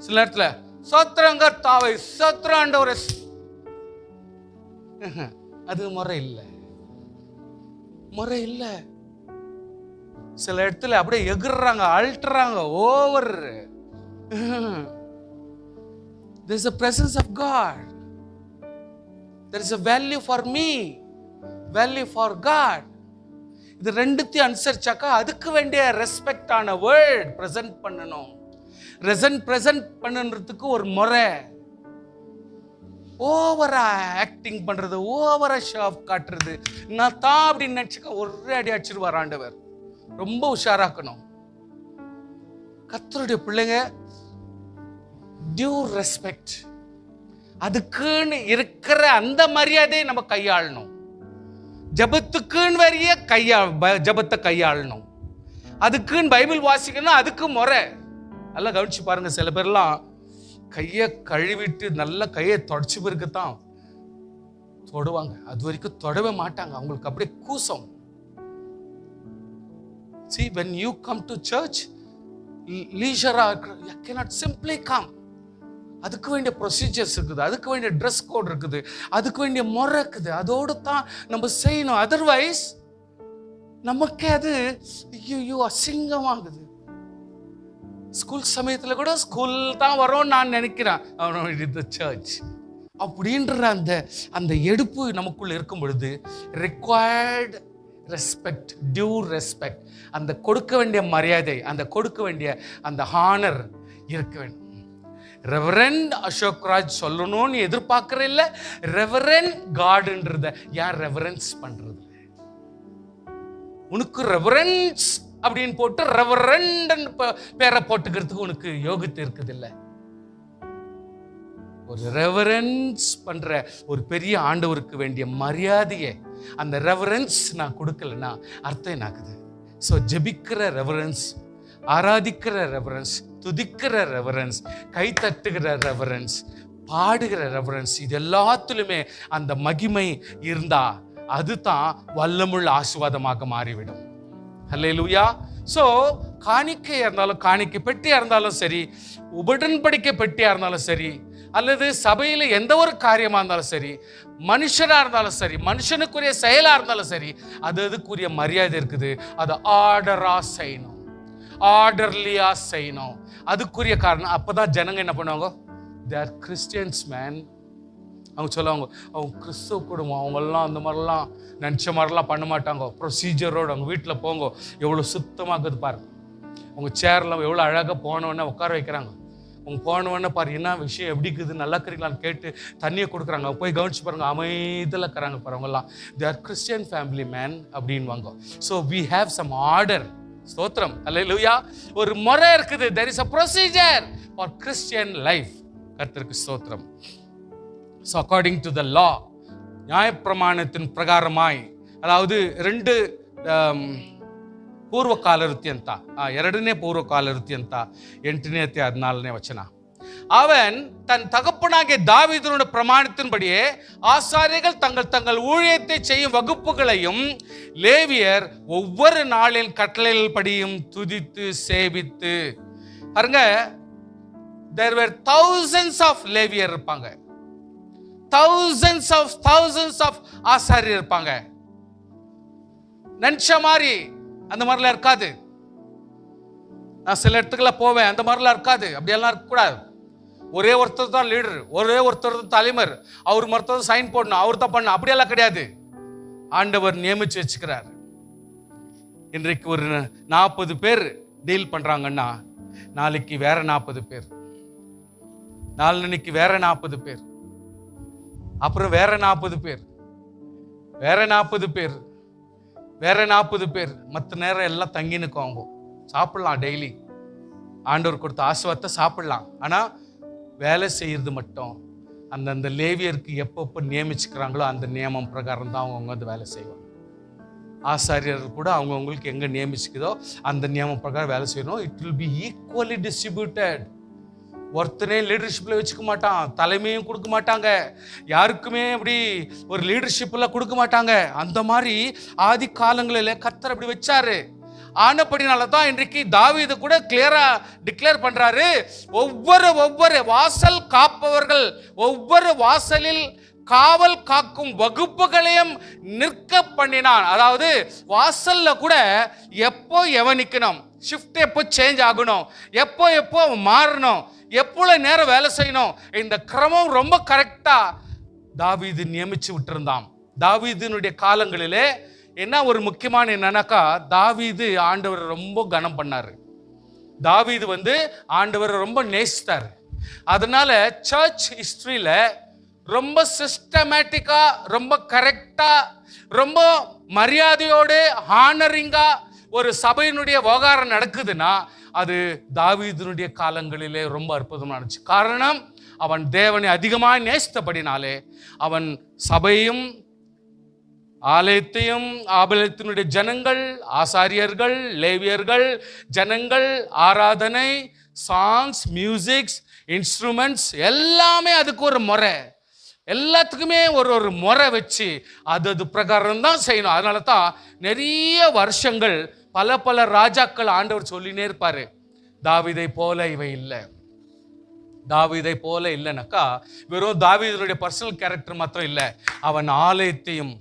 சில நேரத்தில் சோத்திரங்க தாவை சோத்திராண்டவரை, அது முறை இல்லை, முறை இல்லை. சில இடத்துல அப்படியே எகுறாங்க, அல்ட்டுறாங்க, over. There is a presence of God. There is a value for me, value for God. இது ரெண்டுத்தையும் அனுசரிச்சாக்கா அதுக்கு வேண்டிய ரெஸ்பெக்டான வேர்ட் பிரசன்ட் பண்ணணும். பிரசன்ட் பண்ணுறதுக்கு ஒரு முறை. ஓவரா ஆக்டிங் பண்றது, ஓவரா ஷோ ஆஃப் காட்டுறது, நான் தான் அப்படின்னு நினைச்சுக்க ஒரே அடி அடிச்சிருவார் ஆண்டவர். ரொம்ப உஷாராக்கணும். கர்த்தருடைய பிள்ளைங்க டியூ ரெஸ்பெக்ட், அதுக்குன்னு இருக்கிற அந்த மரியாதையை நம்ம கையாளணும். ஜபத்துக்குன்னு வரைய ஜபத்தை கையாளணும். அதுக்குன்னு பைபிள் வாசிக்கணும், அதுக்கு முறை. நல்லா கவனிச்சு பாருங்க. சில பேர்லாம் கையை கழுவிட்டு நல்ல கையை தொடச்சு பிறகுதான் தொடுவாங்க. அது வரைக்கும் தொடவே மாட்டாங்க. அவங்களுக்கு அப்படியே கூசம். See, when you come to church, leisure, you cannot simply come. அதுக்கு வேண்டிய ப்ரொசீஜர்ஸ் இருக்குது, அதுக்கு வேண்டிய ட்ரெஸ் கோட் இருக்குது, அதுக்கு வேண்டிய முறை இருக்குது. அதோடு தான் நம்ம செய்யணும். அதர்வைஸ் நமக்கே அது ஐயோ அசிங்கமாகுது. ஸ்கூல் சமயத்தில் கூட ஸ்கூல் தான் வரோன்னு நான் நினைக்கிறேன். சர்ச் அப்படின்ற அந்த எடுப்பு நமக்குள்ள இருக்கும் பொழுது ரிக்வயர்டு ரெஸ்பெக்ட், டியூ ரெஸ்பெக்ட், அந்த கொடுக்க வேண்டிய மரியாதை, அந்த கொடுக்க வேண்டிய அந்த ஹானர் இருக்க வேண்டும். ரெவரண்ட் அசோக் ராஜ் சொல்லணும்னு எதிர்பார்க்கற இல்ல, ரெவரண்ட் காட்ன்றத யார் ரெவரன்ஸ் பண்றது? உனக்கு ரெவரன்ஸ் அப்படின்னு போட்டு ரெவரண்ட் பேரை போட்டுக்கிறதுக்கு உனக்கு யோகித்து இருக்குது இல்ல. ஒரு ரெவரன்ஸ் பண்ற ஒரு பெரிய ஆண்டவருக்கு வேண்டிய மரியாதையை, அந்த ரெவரன்ஸ் நான் கொடுக்கலன்னா அர்த்தம் என்னாகுது? ஸோ ஜெபிக்கிற ரெவரன்ஸ், ஆராதிக்கிற ரெவரன்ஸ், துதிக்கிற ரெவரன்ஸ், கை தட்டுகிற ரெவரன்ஸ், பாடுகிற ரெவரன்ஸ், இது எல்லாத்திலுமே அந்த மகிமை இருந்தா அதுதான் வல்லமுள்ள ஆசீர்வாதமாக மாறிவிடும். ஹல்லேலூயா. ஸோ காணிக்கையா இருந்தாலும், காணிக்கை பெட்டியா இருந்தாலும் சரி, உடன்படிக்கை பெட்டியா இருந்தாலும் சரி, அல்லது சபையில் எந்த ஒரு காரியமா இருந்தாலும் சரி, மனுஷனா இருந்தாலும் சரி, மனுஷனுக்குரிய செயலா இருந்தாலும் சரி, அதுக்குரிய மரியாதை இருக்குது. அதை ஆர்டரா செய்யணும், ஆர்டர்லியா செய்யணும். அதுக்குரிய காரணம் அப்பதான் ஜனங்க என்ன பண்ணுவாங்க? They are Christians man. அவங்க சொல்லுவாங்க, அவங்க கிறிஸ்துவ குடும்பம், அவங்கெல்லாம் அந்த மாதிரிலாம் நினச்ச மாதிரிலாம் பண்ண மாட்டாங்க. ப்ரொசீஜரோடு அவங்க வீட்டில் போங்க, எவ்வளோ சுத்தமாகுது பாருங்க. உங்கள் சேரில் எவ்வளோ அழகாக போனவொடனே உட்கார வைக்கிறாங்க. அவங்க போனவொடனே பாரு என்ன விஷயம், எப்படி இருக்குது, நல்லா இருக்கிறீங்களான்னு கேட்டு தண்ணியை கொடுக்குறாங்க. போய் கவனிச்சு பாருங்க, அமைதியில் இருக்கிறாங்க பாரு. அவங்கெல்லாம் they are Christian family man அப்படின்வாங்க. So we have some order. ஸ்தோத்திரம், அல்லேலூயா. ஒரு முறை இருக்குது. there is a procedure for Christian life. கர்த்தருக்கு ஸ்தோத்திரம். So according to the law, நியாயப்பிரமாணத்தின் பிரகாரமாய், அதாவது 2 ಪೂರ್ವಕಾಲ ವೃತ್ತಿ ಅಂತ, 2ನೇ ಪೂರ್ವಕಾಲ ವೃತ್ತಿ ಅಂತ 8ನೇ ಅಧ್ಯಾಯ 14ನೇ ವಚನ. அவன் தன் தகப்பனாகிய தாவீதுடைய பிரமாணத்தின்படியே ஆசாரியர்கள் தங்கள் தங்கள் ஊழியத்தை செய்யும் வகுப்புகளையும் லேவியர் ஒவ்வொரு நாளின் கட்டளைகள் படியும் துதித்து சேவித்து. பாருங்க, there were thousands of லேவியர் இருப்பாங்க, thousands of ஆசாரியர் இருப்பாங்க. நினைச்ச மாதிரி அந்த மாதிரிலாம் இருக்காது. நான் சில இடத்துக்குள்ள போவேன், அந்த மாதிரிலாம் இருக்காது. அப்படியெல்லாம் இருக்கக்கூடாது. ஒரே ஒருத்தர் தான் லீடர், ஒரே ஒருத்தர் தான் தலைவர், அவர் மொத்தம் சைன் போடணும், அவர் தான் பண்ணணும், அப்படியெல்லாம் கிடையாது. ஆண்டவர் நியமிச்சு வச்சுக்கிறார். இன்றைக்கு ஒரு 40 பேர் டீல் பண்றாங்கன்னா நாளைக்கு வேற 40 பேர், நாளைக்கு வேற 40 பேர், அப்புறம் வேற 40 பேர், வேற 40 பேர், வேற 40 பேர். மற்ற நேரம் எல்லாம் தங்கி நிற்கும். சாப்பிடலாம், டெய்லி ஆண்டவர் கொடுத்த ஆசீர்வாதத்தை சாப்பிடலாம். ஆனா வேலை செய்யறது மட்டும் அந்தந்த லேவியருக்கு எப்பப்போ நியமிச்சுக்கிறாங்களோ அந்த நியமம் பிரகாரம் தான் அவங்க வந்து வேலை செய்வாங்க. ஆசாரியர் கூட அவங்கவுங்களுக்கு எங்க நியமிச்சுக்குதோ அந்த நியமம் பிரகாரம் வேலை செய்யணும். It will be equally distributed. ஒருத்தனே லீடர்ஷிப்ல வச்சுக்க மாட்டான், தலைமையும் கொடுக்க மாட்டாங்க, யாருக்குமே அப்படி ஒரு லீடர்ஷிப்ல கொடுக்க மாட்டாங்க. அந்த மாதிரி ஆதி காலங்களில் கர்த்தர் அப்படி வச்சாரு. ஆனப்படினால தான் இன்றைக்கு தாவீது கூட கிளியரா டிக்ளேர் பண்றாரு, ஒவ்வொரு வாசல் காப்பவர்கள், ஒவ்வொரு வாசலில் காவல் காக்கும் வகுப்புகளையும் நிற்க பண்ணினான். அதாவது வாசல்ல கூட எப்போ எவன் நிக்கணும், ஷிஃப்ட் எப்போ சேஞ்ச் ஆகணும், எப்போ மாறணும், எப்பொழுது நேரம் வேலை செய்யணும், இந்த கிரமம் ரொம்ப கரெக்டா தாவீது நியமிச்சு விட்டிருந்தான். தாவீதினுடைய காலங்களிலே என்ன ஒரு முக்கியமான என்னன்னாக்கா, தாவீது ஆண்டவர் ரொம்ப கனம் பண்ணாரு. தாவீது வந்து ஆண்டவர் ரொம்ப நேசித்தார். அதனால சர்ச் ஹிஸ்டரியில ரொம்ப சிஸ்டமேட்டிக்கா, ரொம்ப கரெக்டா, ரொம்ப மரியாதையோடு ஹானரிங்கா ஒரு சபையினுடைய விவகாரம் நடக்குதுன்னா அது தாவீதினுடைய காலங்களிலே ரொம்ப அற்புதமா இருந்துச்சு. காரணம், அவன் தேவனை அதிகமாக நேசித்தபடினாலே அவன் சபையும் ஆலயத்தையும் ஆலயத்தினுடைய ஜனங்கள், ஆசாரியர்கள், லேவியர்கள், ஜனங்கள், ஆராதனை, சாங்ஸ், மியூசிக்ஸ், இன்ஸ்ட்ருமெண்ட்ஸ் எல்லாமே அதுக்கு ஒரு முறை, எல்லாத்துக்குமே ஒரு முறை வச்சு அது பிரகாரம் தான் செய்யணும். அதனால தான் நிறைய வருஷங்கள் பல ராஜாக்கள் ஆண்டவர் சொல்லினே இருப்பாரு, தாவீதை போல இவை இல்லை, தாவீதை போல இல்லைனாக்கா வெறும் தாவீதனுடைய பர்சனல் கேரக்டர் மாத்திரம் இல்லை, அவன் ஆலயத்தையும்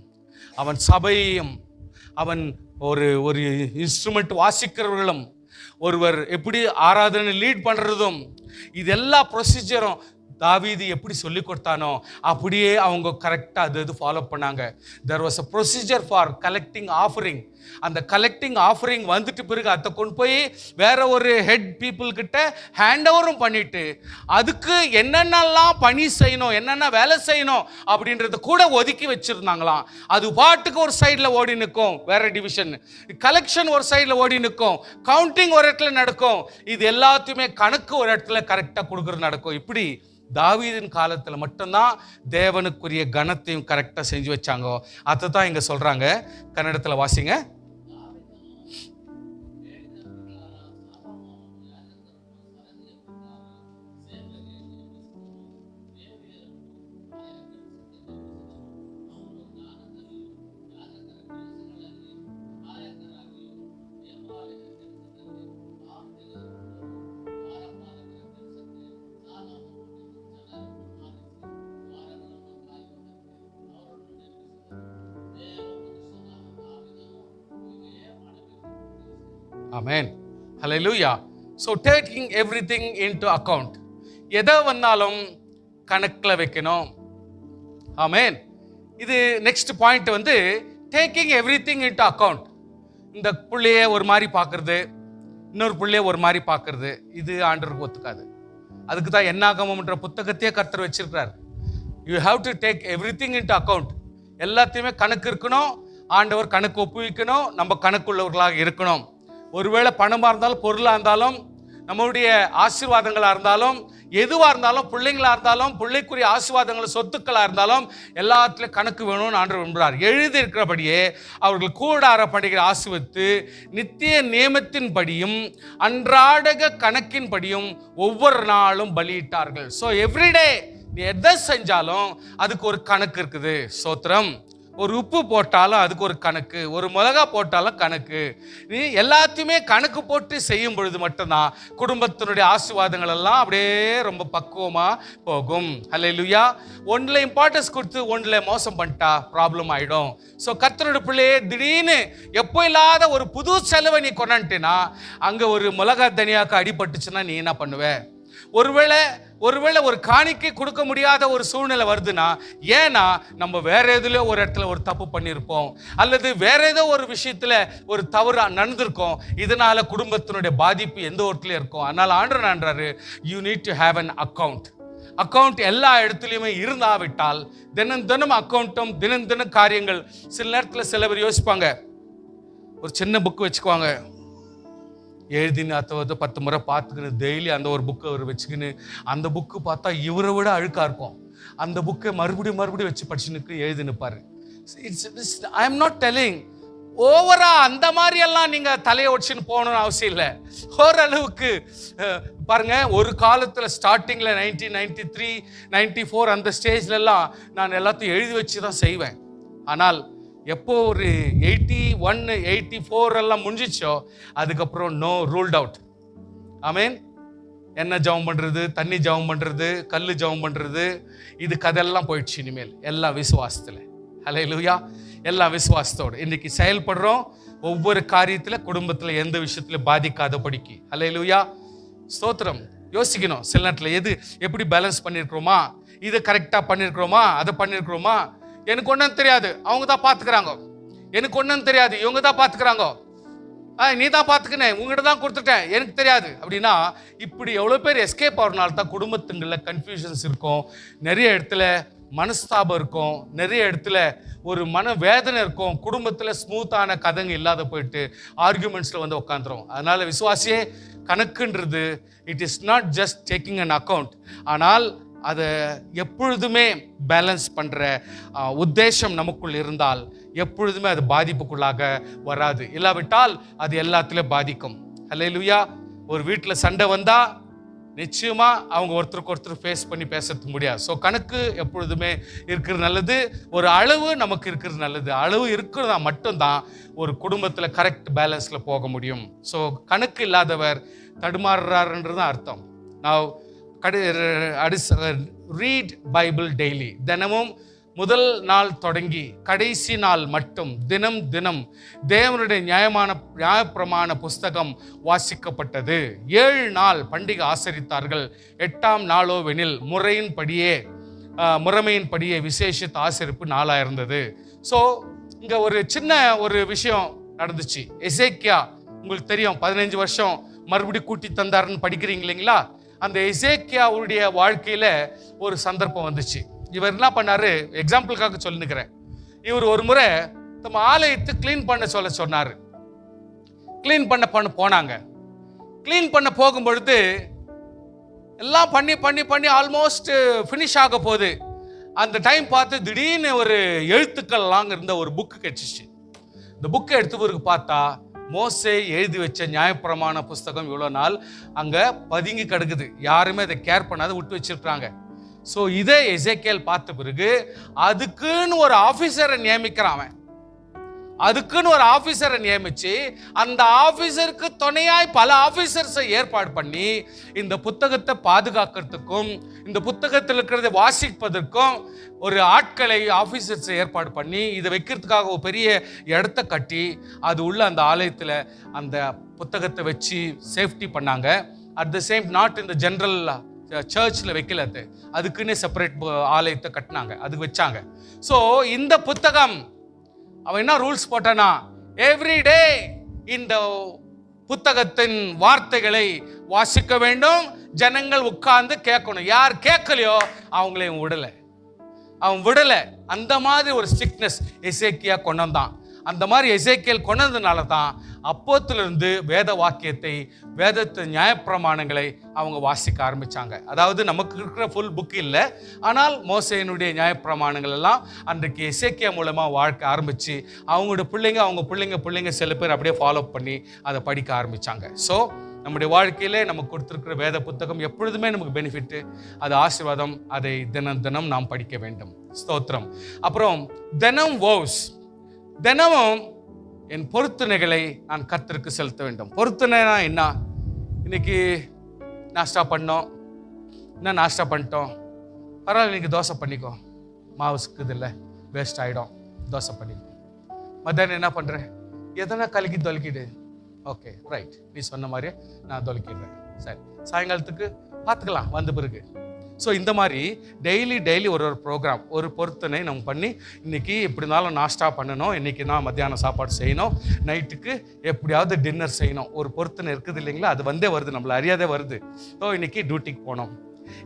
அவன் சபையையும் அவன் ஒரு இன்ஸ்ட்ருமெண்ட் வாசிக்கிறவர்களும் ஒருவர் எப்படி ஆராதனை லீட் பண்றதும் இது எல்லா ப்ரொசீஜரும் தாவீது எப்படி சொல்லி கொடுத்தானோ அப்படியே அவங்க கரெக்டாக அது ஃபாலோ பண்ணாங்க. There was a procedure for collecting offering. அந்த கலெக்டிங் ஆஃபரிங் வந்துட்டு பிறகு அதை கொண்டு போய் வேற ஒரு ஹெட் பீப்புள் கிட்ட ஹேண்ட் ஓவரும் பண்ணிட்டு அதுக்கு என்னென்னலாம் பணி செய்யணும், என்னென்ன வேலை செய்யணும் அப்படின்றத கூட ஒதுக்கி வச்சிருந்தாங்களாம். அது பாட்டுக்கு ஒரு சைடில் ஓடி நிற்கும், வேற டிவிஷன் கலெக்ஷன் ஒரு சைடில் ஓடி நிற்கும், கவுண்டிங் ஒரு இடத்துல நடக்கும், இது எல்லாத்தையுமே கணக்கு ஒரு இடத்துல கரெக்டாக கொடுக்குறது நடக்கும். இப்படி தாவீதின் காலத்தில் மட்டும்தான் தேவனுக்குரிய கனத்தையும் கரெக்டாக செஞ்சு வச்சாங்க. அதை தான் இங்கே சொல்றாங்க. கன்னடத்தில் வாசிங்க. Amen. Hallelujah. So taking everything into account. எதை வந்தாலும் கணக்கில் வைக்கணும். ஆமென். இது நெக்ஸ்ட் பாயிண்ட் வந்து டேக்கிங் எவ்ரிதிங் இன்டு அக்கவுண்ட். இந்த புள்ளைய ஒரு மாதிரி பார்க்கறது, இன்னொரு புள்ளைய ஒரு மாதிரி பார்க்கறது, இது ஆண்டவருக்கு ஒத்துக்காது. அதுக்கு தான் என்னாகமம்ன்ற புத்தகத்தையே கர்த்தர் வச்சிருக்கிறார். You have to take everything into account. எல்லாத்தையுமே கணக்கு இருக்கணும், ஆண்டவர் கணக்கு ஒப்புவிக்கணும், நம்ம கணக்குள்ளவர்களாக இருக்கணும். ஒருவேளை பணமாக இருந்தாலும் பொருளாக இருந்தாலும் நம்மளுடைய ஆசீர்வாதங்களாக இருந்தாலும் எதுவாக இருந்தாலும் பிள்ளைங்களாக இருந்தாலும் பிள்ளைக்குரிய ஆசீர்வாதங்கள் சொத்துக்களாக இருந்தாலும் எல்லாத்துலேயும் கணக்கு வேணும்னு ஆண்டவர் விரும்புகிறார். எழுதி இருக்கிறபடியே அவர்கள் கூடார பண்டிகை ஆசீர்வதித்து நித்திய நியமத்தின்படியும் அன்றாடக கணக்கின்படியும் ஒவ்வொரு நாளும் பலியிட்டார்கள். ஸோ எவ்ரிடே நீ எதை செஞ்சாலும் அதுக்கு ஒரு கணக்கு இருக்குது. ஸ்தோத்திரம். ஒரு உப்பு போட்டாலும் அதுக்கு ஒரு கணக்கு, ஒரு மிளகா போட்டாலும் கணக்கு. நீ எல்லாத்தையுமே கணக்கு போட்டு செய்யும் பொழுது மட்டும்தான் குடும்பத்தினுடைய ஆசீர்வாதங்கள் எல்லாம் அப்படியே ரொம்ப பக்குவமாக போகும். ஹல்லேலூயா. ஒன்றில் இம்பார்ட்டன்ஸ் கொடுத்து ஒன்றில் மோசம் பண்ணிட்டா ப்ராப்ளம் ஆகிடும். ஸோ கர்த்தருடைய பிள்ளையே திடீர்னு எப்போ இல்லாத ஒரு புது செலவை நீ கொண்டான்ட்டேன்னா அங்கே ஒரு மிளகா தனியாக்கு அடிபட்டுச்சுன்னா நீ என்ன பண்ணுவ? ஒருவேளை ஒரு காணிக்கை கொடுக்க முடியாத ஒரு சூழ்நிலை வருதுன்னா, ஏன்னா நம்ம வேற எதுல ஒரு இடத்துல ஒரு தப்பு பண்ணியிருப்போம், அல்லது வேற ஏதோ ஒரு விஷயத்துல ஒரு தவறு நடந்திருக்கும். இதனால குடும்பத்தினுடைய பாதிப்பு எந்த ஒருத்துல இருக்கும். அதனால ஆண்டவரான்றாரு, you need to have an account எல்லா இடத்துலையுமே இருந்தாவிட்டால் தினம் அக்கௌண்ட்டும் தினம் காரியங்கள். சில நேரத்தில் சில பேர் யோசிப்பாங்க, ஒரு சின்ன புக்கு வச்சுக்குவாங்க, எழுதின்னு 10 முறை பார்த்துக்கின்னு டெய்லி அந்த ஒரு புக்கை அவர் வச்சுக்கின்னு, அந்த புக்கு பார்த்தா இவரை விட அழுக்கா இருக்கும், அந்த புக்கை மறுபடியும் வச்சு படிச்சுன்னு எழுதி நிற்பாரு. ஐ எம் நாட் டெல்லிங் ஓவரா அந்த மாதிரி எல்லாம் நீங்க தலையை ஒடிச்சுன்னு போகணும்னு அவசியம் இல்லை. ஓரளவுக்கு பாருங்க, ஒரு காலத்துல ஸ்டார்டிங்ல 1993 94 அந்த ஸ்டேஜ்ல எல்லாம் நான் எல்லாத்தையும் எழுதி வச்சு தான் செய்வேன். ஆனால் எப்போ ஒரு 81 84 எல்லாம் முடிஞ்சிச்சோ, அதுக்கப்புறம் நோ ரூல்ட் அவுட். ஆமீன். எண்ணெய் ஜெபம் பண்றது, தண்ணி ஜெபம் பண்றது, கல்லு ஜெபம் பண்றது, இது கதெல்லாம் போயிடுச்சு. இனிமேல் எல்லாம் விசுவாசத்துல. ஹல்லேலூயா. எல்லாம் விசுவாசத்தோடு இன்னைக்கு செயல்படுறோம். ஒவ்வொரு காரியத்துல குடும்பத்துல எந்த விஷயத்துல பாதிக்காதபடிக்கு. ஹல்லேலூயா. ஸ்தோத்திரம். யோசிக்கணும் சில நேரத்தில், எது எப்படி பேலன்ஸ் பண்ணியிருக்கிறோமா, இதை கரெக்டாக பண்ணியிருக்கிறோமா, அதை பண்ணியிருக்கிறோமா. எனக்கு ஒன்றும் தெரியாது, அவங்க தான் பார்த்துக்கிறாங்க. எனக்கு ஒன்றும் தெரியாது, இவங்க தான் பார்த்துக்கிறாங்க. நீ தான் பார்த்துக்கினேன், உங்ககிட்ட தான் கொடுத்துட்டேன், எனக்கு தெரியாது அப்படின்னா, இப்படி எவ்வளோ பேர் எஸ்கேப் ஆகிறனால தான் குடும்பத்துங்களில் கன்ஃபியூஷன்ஸ் இருக்கும், நிறைய இடத்துல மனஸ்தாபம் இருக்கும், நிறைய இடத்துல ஒரு மன வேதனை இருக்கும், குடும்பத்தில் ஸ்மூத்தான கதைங்க இல்லாத போயிட்டு ஆர்கியூமெண்ட்ஸில் வந்து உட்காந்துரும். அதனால விசுவாசியே, கணக்குன்றது it is not just taking an account, ஆனால் அதை எப்பொழுதுமே பேலன்ஸ் பண்ணுற உத்தேசம் நமக்குள் இருந்தால் எப்பொழுதுமே அது பாதிப்புக்குள்ளாக வராது. இல்லாவிட்டால் அது எல்லாத்திலும் பாதிக்கும். ஹல்லேலூயா. ஒரு வீட்டில் சண்டை வந்தா நிச்சயமா அவங்க ஒருத்தருக்கு ஒருத்தர் ஃபேஸ் பண்ணி பேசுறதுக்கு முடியாது. ஸோ கணக்கு எப்பொழுதுமே இருக்கிறது நல்லது, ஒரு அளவு நமக்கு இருக்கிறது நல்லது. அளவு இருக்கிறதா மட்டும்தான் ஒரு குடும்பத்தில் கரெக்ட் பேலன்ஸில் போக முடியும். ஸோ கணக்கு இல்லாதவர் தடுமாறுறாருன்றது அர்த்தம். நான் ரீட் பைபிள் டெய்லி. தினமும் முதல் நாள் தொடங்கி கடைசி நாள் மட்டும் தினம் தேவனுடைய நியாயப்பிரமாண புஸ்தகம் வாசிக்கப்பட்டது. 7 நாள் பண்டிகை ஆசரித்தார்கள். 8ஆம் நாளோ வெனில் முறைமையின்படியே விசேஷித்த ஆசரிப்பு நாளாக இருந்தது. ஸோ இங்க ஒரு சின்ன ஒரு விஷயம் நடந்துச்சு. எசேக்கியா உங்களுக்கு தெரியும், 15 வருஷம் மறுபடியும் கூட்டி தந்தாருன்னு படிக்கிறீங்க இல்லைங்களா? அந்த எசேக்கியாவுடைய வாழ்க்கையில ஒரு சந்தர்ப்பம் வந்துச்சு. இவர் என்ன பண்ணாரு, எக்ஸாம்பிளுக்காக சொல்லிக்கிறேன். இவர் ஒரு முறை நம்ம ஆலயத்தை கிளீன் பண்ண சொன்னாரு. கிளீன் பண்ண போனாங்க. கிளீன் பண்ண போகும்பொழுது எல்லாம் பண்ணி ஆல்மோஸ்ட் ஃபினிஷ் ஆக போகுது. அந்த டைம் பார்த்து திடீர்னு ஒரு எழுத்துக்கள்லாம் இருந்த ஒரு புக்கு கிடைச்சிச்சு. இந்த புக்கை எடுத்து பிறகு பார்த்தா மோசே எழுதி வச்ச நியாயப்பிரமாண புஸ்தகம் இவ்வளோ நாள் அங்கே பதுங்கி கிடக்குது. யாருமே அதை கேர் பண்ணாத விட்டு வச்சிருக்காங்க. ஸோ இதை எசேக்கியேல் பார்த்த பிறகு அதுக்குன்னு ஒரு ஆஃபீஸரை நியமிக்கிறான். அதுக்குன்னு ஒரு ஆஃபீஸரை நியமிச்சு அந்த ஆஃபீஸருக்கு துணையாய் பல ஆஃபீஸர்ஸை ஏற்பாடு பண்ணி இந்த புத்தகத்தை பாதுகாக்கிறதுக்கும் இந்த புத்தகத்தில் இருக்கிறத வாசிப்பதற்கும் ஒரு ஆட்களை ஆஃபீஸர்ஸை ஏற்பாடு பண்ணி இதை வைக்கிறதுக்காக ஒரு பெரிய இடத்த கட்டி அது உள்ள அந்த ஆலயத்தில் அந்த புத்தகத்தை வச்சு சேஃப்டி பண்ணாங்க. அட் த சேம் நாட் இந்த ஜென்ரல் சர்ச்சில் வைக்கல, அதுக்குன்னே செப்பரேட் ஆலயத்தை கட்டினாங்க, அதுக்கு வச்சாங்க. ஸோ இந்த புத்தகம் அவன் என்ன ரூல்ஸ் போட்டானா, எவ்ரிடே இந்த புத்தகத்தின் வார்த்தைகளை வாசிக்க வேண்டும், ஜனங்கள் உட்கார்ந்து கேட்கணும். யார் கேட்கலையோ அவங்களையும் அவன் விடலை. அந்த மாதிரி ஒரு ஸ்ட்ரிக்ட்னஸ் எசேக்கியா கொண்டு வந்தான். அந்த மாதிரி எசேக்கியேல் கொண்டு வந்ததுனால தான் அப்போத்திலிருந்து வேத வாக்கியத்தை, வேதத்து நியாயப்பிரமாணங்களை அவங்க வாசிக்க ஆரம்பிச்சாங்க. அதாவது நமக்கு இருக்கிற ஃபுல் புக் இல்லை, ஆனால் மோசேயினுடைய நியாயப்பிரமாணங்கள் எல்லாம் அன்றைக்கு எசேக்கியா மூலமாக வாழ்க்கை ஆரம்பித்து அவங்க பிள்ளைங்க சில பேர் அப்படியே ஃபாலோ பண்ணி அதை படிக்க ஆரம்பித்தாங்க. ஸோ நம்முடைய வாழ்க்கையிலே நமக்கு கொடுத்துருக்கிற வேத புத்தகம் எப்பொழுதுமே நமக்கு பெனிஃபிட்டு, அது ஆசீர்வாதம். அதை தினம் நாம் படிக்க வேண்டும். ஸ்தோத்திரம். அப்புறம் தினமும் என் பொருத்தனைகளை நான் கர்த்தருக்கு செலுத்த வேண்டும். பொருத்தனைனா என்ன? இன்னைக்கு நாஷ்டா பண்ணோம், என்ன நாஷ்டா பண்ணிட்டோம், பரவாயில்ல இன்னைக்கு தோசை பண்ணிக்கோ, மாவுக்குது இல்லை, வேஸ்ட் ஆகிடும், தோசை பண்ணிக்கோ. மத்தியானம் என்ன பண்ணுறேன், எதனா கலக்கி தொலைக்கிடு, ஓகே ரைட், நீ சொன்ன மாதிரியே நான் தொலைக்கிடுறேன். சரி, சாயங்காலத்துக்கு பார்த்துக்கலாம் வந்த பிறகு. ஸோ இந்த மாதிரி டெய்லி ஒரு ப்ரோக்ராம், ஒரு பொருத்தனை நம்ம பண்ணி, இன்றைக்கி எப்படி இருந்தாலும் நாஸ்டா பண்ணணும், இன்றைக்கி நான் மத்தியானம் சாப்பாடு செய்யணும், நைட்டுக்கு எப்படியாவது டின்னர் செய்யணும், ஒரு பொருத்தனை இருக்குது இல்லைங்களா? அது வந்தே வருது, நம்மளை அறியாதே வருது. ஸோ இன்றைக்கி டியூட்டிக்கு போனோம்,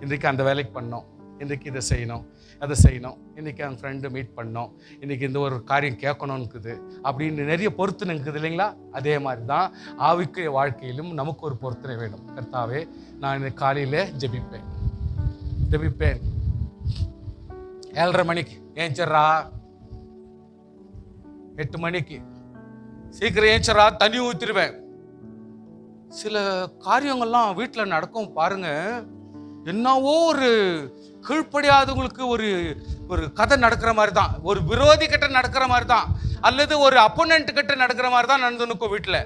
இன்றைக்கி அந்த வேலைக்கு பண்ணோம், இன்றைக்கி இதை செய்யணும், அதை செய்யணும், இன்றைக்கி அந்த ஃப்ரெண்டு மீட் பண்ணோம், இன்றைக்கி இந்த ஒரு காரியம் கேட்கணும்னு இருக்குது அப்படின்னு நிறைய பொருத்தனை இருக்குது இல்லைங்களா? அதே மாதிரி தான் ஆவிக்குரிய வாழ்க்கையிலும் நமக்கு ஒரு பொருத்தனை வேணும். கர்த்தாவே, நான் இந்த காலையில் ஜெபிப்பேன் 7:30 மணிக்கு ஏஞ்சிட்றா, 8 மணிக்கு சீக்கிரம் ஏஞ்சிட்றா, தண்ணி ஊற்றிடுவேன். சில காரியங்கள்லாம் வீட்டில் நடக்கும் பாருங்க, என்னவோ ஒரு கீழ்ப்படியாதவங்களுக்கு ஒரு கதை நடக்கிற மாதிரி தான், ஒரு விரோதி கிட்ட நடக்கிற மாதிரி தான், அல்லது ஒரு அப்போனன்ட் கிட்ட நடக்கிற மாதிரி தான் நடந்துனுக்கும் வீட்டில்.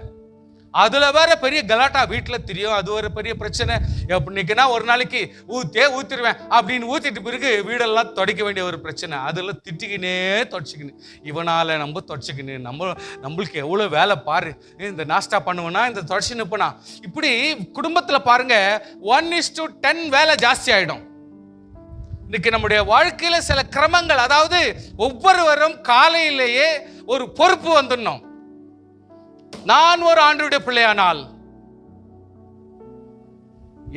அதுல வேற பெரிய கலாட்டா வீட்டில் தெரியும், அது ஒரு பெரிய பிரச்சனை. எப்படின்னா ஒரு நாளைக்கு ஊத்திடுவேன் அப்படின்னு ஊத்திட்டு பிறகு வீடெல்லாம் தொடக்க வேண்டிய ஒரு பிரச்சனை. அதெல்லாம் திட்டிக்கினே தொடச்சிக்கின்னு, இவனால நம்ம தொடச்சிக்கின்னு, நம்மளுக்கு எவ்வளோ வேலை பாரு, இந்த நாஸ்டா பண்ணுவேன்னா இந்த தொடச்சி நிற்பனா. இப்படி குடும்பத்தில் பாருங்க 1:10 வேலை ஜாஸ்தி ஆயிடும். இன்னைக்கு நம்முடைய வாழ்க்கையில சில கிரமங்கள், அதாவது ஒவ்வொருவரும் காலையிலேயே ஒரு பொறுப்பு வந்துடணும். நான் ஒரு ஆண்டவருடைய பிள்ளையானால்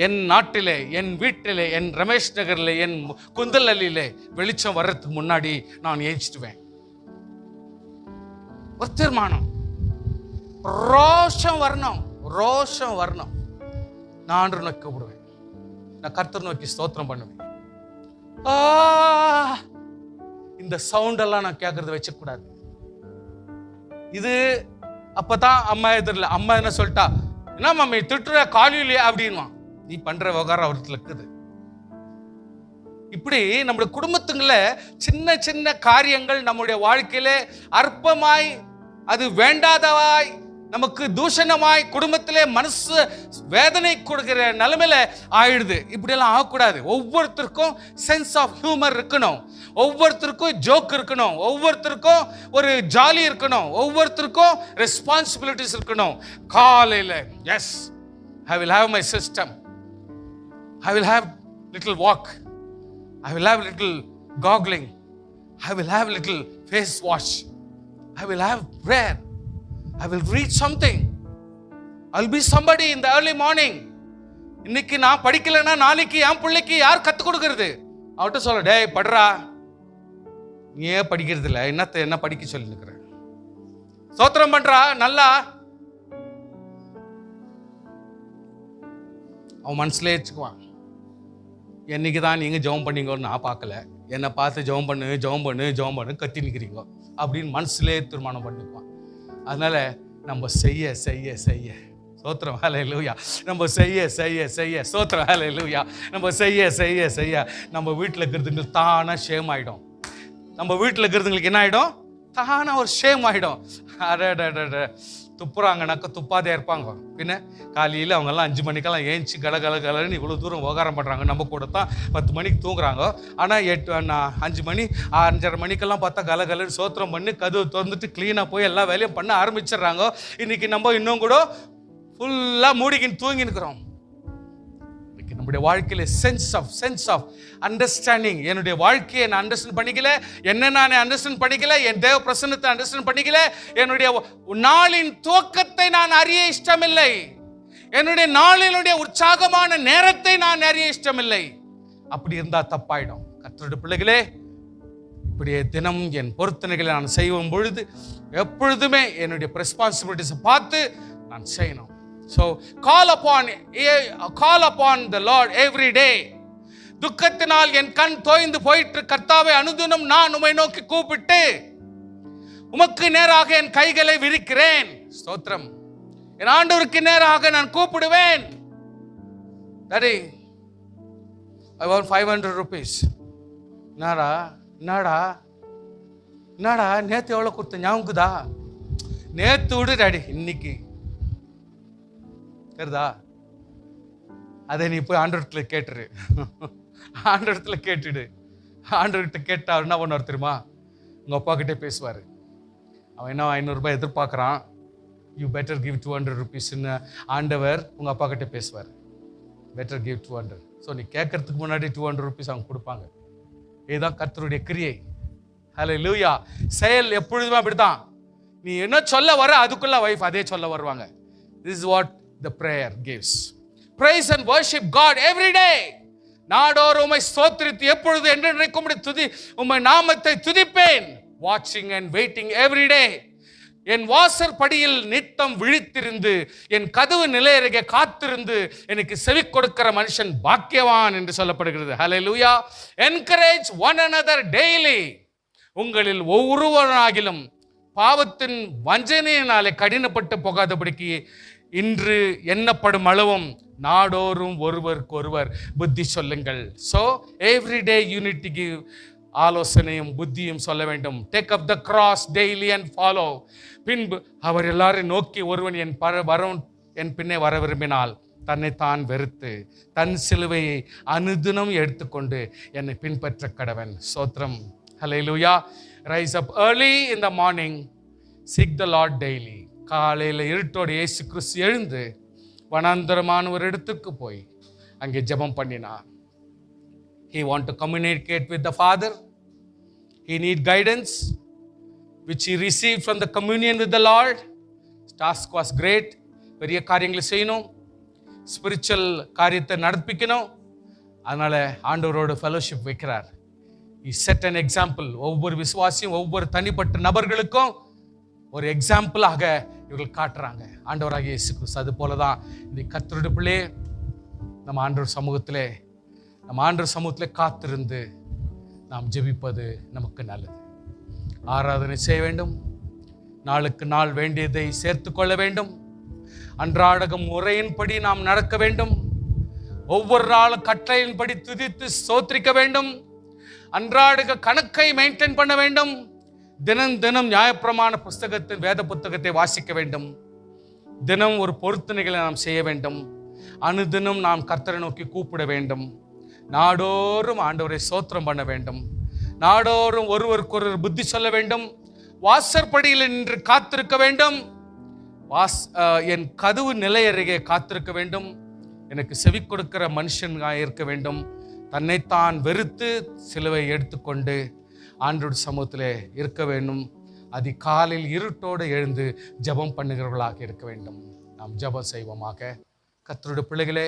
என் நாட்டிலே, என் வீட்டிலே, என் ரமேஷ் நகரிலே, என் குந்தலல்லிலே வெளிச்சம் வர்றதுக்கு முன்னாடி நான் ஏஞ்சிடுவேன். ஒரு தீர்மானம், ரோஷம் வரணும். நான் ஆண்டவரை நோக்கி கூப்பிடுவேன், நான் கர்த்தரை நோக்கி ஸ்தோத்திரம் பண்ணுவேன். இந்த சவுண்ட் எல்லாம் நான் கேட்கறத வச்சக்கூடாது. இது அப்பதான் அம்மா எதிரில் அம்மா என்ன சொல்லிட்டா, என்ன மம்மி திட்டுற காலையிலேயே அப்படின்வான், நீ பண்ற விவகாரம் அவருக்கு இருக்குது. இப்படி நம்முடைய குடும்பத்துங்கள சின்ன சின்ன காரியங்கள் நம்முடைய வாழ்க்கையில அற்பமாய், அது வேண்டாதவாய், நமக்கு தூஷணமாய், குடும்பத்திலே மனசு வேதனை கொடுக்கிற நிலைமையில ஆயிடுது. இப்படியெல்லாம் ஆகக்கூடாது. ஒவ்வொருத்தருக்கும் சென்ஸ் ஆஃப் ஹியூமர் இருக்கணும், ஒவ்வொருத்தருக்கும் ஜோக் இருக்கணும், ஒவ்வொருத்தருக்கும் ஒரு ஜாலி இருக்கணும், ஒவ்வொருத்தருக்கும் ரெஸ்பான்சிபிலிட்டிஸ் இருக்கணும். காலையில் as I will have my system, I will have little walk, I will have little gargling, I will have little face wash, I will have prayer, I will read something. I'll be somebody in the early morning. இன்னைக்கு நான் படிக்கலன்னா நாளைக்கு என் பிள்ளைக்கு யார் கற்றுக் கொடுக்கறது? அவட்ட சொல்ல, டேய் படுறா, நீ ஏன் படிக்கிறது இல்லை, என்ன படிக்க சொல்லி இருக்கிற, ஸ்தோத்திரம் பண்றா நல்லா. அவன் மனசுல வச்சுக்குவான், என்னைக்கு தான் நீங்க ஜெபம் பண்ணீங்கன்னு நான் பார்க்கல, என்னை பார்த்து ஜெபம் பண்ணு கத்தி நிற்கிறீங்க அப்படின்னு மனசுலே தீர்மானம் பண்ணிக்குவான். அதனால நம்ம செய்ய ஸ்தோத்திரம் ஹல்லேலூயா, நம்ம செய்ய ஸ்தோத்திரம் ஹல்லேலூயா, நம்ம செய்ய நம்ம வீட்டில் இருக்கிறதுங்களுக்கு தானா ஷேம் ஆகிடும். நம்ம வீட்டில் இருக்கிறதுங்களுக்கு என்ன ஆகிடும்? தானா ஒரு ஷேம் ஆகிடும். துப்புறாங்கனாக்கா துப்பாதே இருப்பாங்க. பின்ன காலையில் அவங்கெல்லாம் 5 மணிக்கெல்லாம் ஏஞ்சி கலன்னு இவ்வளோ தூரம் உபகாரம் பண்ணுறாங்க. நம்ம கூட தான் 10 மணிக்கு தூங்குறாங்க. ஆனால் 5 மணி 5:30 மணிக்கெல்லாம் பார்த்தா கலன்னு சோத்திரம் பண்ணி கதவு திறந்துட்டு க்ளீனாக போய் எல்லா வேலையும் பண்ண ஆரம்பிச்சிடுறாங்க. இன்றைக்கி நம்ம இன்னும் கூட ஃபுல்லாக மூடிக்கின்னு தூங்கி நிற்கிறோம். இன்றைக்கி நம்முடைய வாழ்க்கையில் சென்ஸ் ஆஃப் அண்டர்ஸ்டாண்டிங், என்னுடைய வாழ்க்கையை நான் அண்டர்ஸ்டாண்ட் பண்ணிக்கல, என்ன நானே அண்டர்ஸ்டாண்ட் பண்ணிக்கல, என் தேவ பிரசன்னத்தை அண்டர்ஸ்டாண்ட் பண்ணிக்கல, என்னுடைய நாளின் துவக்கத்தை நான் அறிய இஷ்டமில்லை, என்னுடைய நாளினுடைய உற்சாகமான நேரத்தை நான் அறிய இஷ்டமில்லை. அப்படி இருந்தா தப்பாயிடும். கர்த்தருடைய பிள்ளைகளே, இப்படியே தினம் என் பொருத்தனைகளை நான் செய்யும் பொழுது எப்பொழுதுமே என்னுடைய ரெஸ்பான்சிபிலிட்டிஸை பார்த்து நான் செய்யணும். So call upon the Lord every day. துக்கத்தினால் என் கண் தோய்ந்து போயிற்று, கர்த்தாவே அனுதினம் நான் உம்மை நோக்கி கூப்பிட்டு உமக்கு நேராக என் கைகளை விரிக்கிறேன். ஸ்தோத்திரம். என் ஆண்டவருக்கு நேராக நான் கூப்பிடுவேன். Daddy, I want 500 rupees. என்னடா நேத்து எவ்வளவு கொடுத்த ஞாபகம்தா? நேத்து விடு டாடி, இன்னைக்கு தெரியுதா? அதை நீ போய் ஆண்டவரத்துல கேட்டுரு. ஆண்டவரத்துல கேட்டுடு. ஆண்டவர்கிட்ட கேட்டா என்ன பண்ணுவார் தெரியுமா? உங்க அப்பா கிட்டே பேசுவார். அவன் என்ன 500 ரூபாய் எதிர்பார்க்குறான், யூ பெட்டர் கிவ் 200 rupeesன்னு ஆண்டவர் உங்கள் அப்பா கிட்ட பேசுவார். Better give 200. ஸோ நீ கேட்கறதுக்கு முன்னாடி 200 rupees அவங்க கொடுப்பாங்க. இதுதான் கர்த்தருடைய கிரியை. ஹல்லேலூயா. செயல் எப்பொழுதுமே அப்படித்தான். நீ என்ன சொல்ல வர அதுக்குள்ள வைஃப் அதே சொல்ல வருவாங்க. This is what the prayer gives. Praise and worship God every day. நாடோறும் உம்மை ஸ்தோத்திரித்து எப்பொழுது என்றென்றைக்கும் உம்மை நாமத்தை துதிப்பேன். Watching and waiting every day. என் வாசற் படியில் நித்தம் விழித்திருந்து என் கதவு நிலையருகே காத்திருந்து எனக்கு செவி கொடுக்கிற மனுஷன் பாக்கியவான் என்று சொல்லப்படுகிறது. ஹல்லேலூயா. Encourage one another daily. உங்களில் ஒவ்வொருவராகிலும் பாவத்தின் வஞ்சனையினாலே கடினப்பட்டு போகாதபடிக்கு இன்று எண்ணப்படும் அளவும் நாடோறும் ஒருவருக்கு ஒருவர் புத்தி சொல்லுங்கள். ஸோ எவ்ரிடே யூனிட் கிவ் ஆலோசனையும் புத்தியும் சொல்ல வேண்டும். Take up the cross daily and follow. பின்பு அவர் எல்லாரையும் நோக்கி ஒருவன் என் பின்னே வர விரும்பினால் தன்னைத்தான் வெறுத்து தன் சிலுவையை அனுதினம் எடுத்துக்கொண்டு என்னை பின்பற்ற கடவன். ஸ்தோத்திரம். ஹல்லேலூயா. Rise up early in the morning, seek the Lord daily. காலையில் இருட்டோடு இயேசு கிறிஸ்து எழுந்து வனாந்தரமான ஒரு இடத்துக்கு போய் அங்கே ஜெபம் பண்ணினார். He want to communicate with the Father. He need guidance, which he received from the communion with the Lord. His task was great. பெரிய காரியங்களை செய்யணும், ஸ்பிரிச்சுவல் காரியத்தை நடப்பிக்கணும். அதனால ஆண்டவரோட ஃபெலோஷிப் வைக்கிறார். He set an example. ஒவ்வொரு விசுவாசியும் ஒவ்வொரு தனிப்பட்ட நபர்களுக்கும் ஒரு எக்ஸாம்பிளாக இவர்கள் காட்டுறாங்க ஆண்டவராகிய இயேசு கிறிஸ்து. அது போலதான் இந்த கர்த்தருடைய பிள்ளையே நம்ம ஆண்டவர் சமூகத்திலே காத்திருந்து நாம் ஜெபிப்பது நமக்கு நல்லது. ஆராதனை செய்ய வேண்டும். நாளுக்கு நாள் வேண்டியதை சேர்த்து கொள்ள வேண்டும். அன்றாட முறையின்படி நாம் நடக்க வேண்டும். ஒவ்வொரு நாளும் கட்டளையின்படி துதித்து ஸ்தோத்திரிக்க வேண்டும். அன்றாட கணக்கை மெயின்டைன் பண்ண வேண்டும். தினம் நியாயப்பிரமாண புஸ்தகத்தின் வேத புத்தகத்தை வாசிக்க வேண்டும். தினம் ஒரு பொருத்தனைகளை நாம் செய்ய வேண்டும். அனுதினம் நாம் கர்த்தரை நோக்கி கூப்பிட வேண்டும். நாடோறும் ஆண்டவரை ஸ்தோத்திரம் பண்ண வேண்டும். நாடோறும் ஒருவருக்கொருவர் புத்தி சொல்ல வேண்டும். வாசற்படியில் நின்று காத்திருக்க வேண்டும். என் கதவு நிலை அருகே காத்திருக்க வேண்டும். எனக்கு செவி கொடுக்கிற மனுஷனாக இருக்க வேண்டும். தன்னைத்தான் வெறுத்து சிலுவை எடுத்துக்கொண்டு ஆண்டவருடைய சமூகத்திலே இருக்க வேண்டும். அதிகாலையில் இருட்டோடு எழுந்து ஜெபம் பண்ணுகிறவர்களாக இருக்க வேண்டும். நாம் ஜெபம் செய்வோமாக. கர்த்தருடைய பிள்ளைகளே,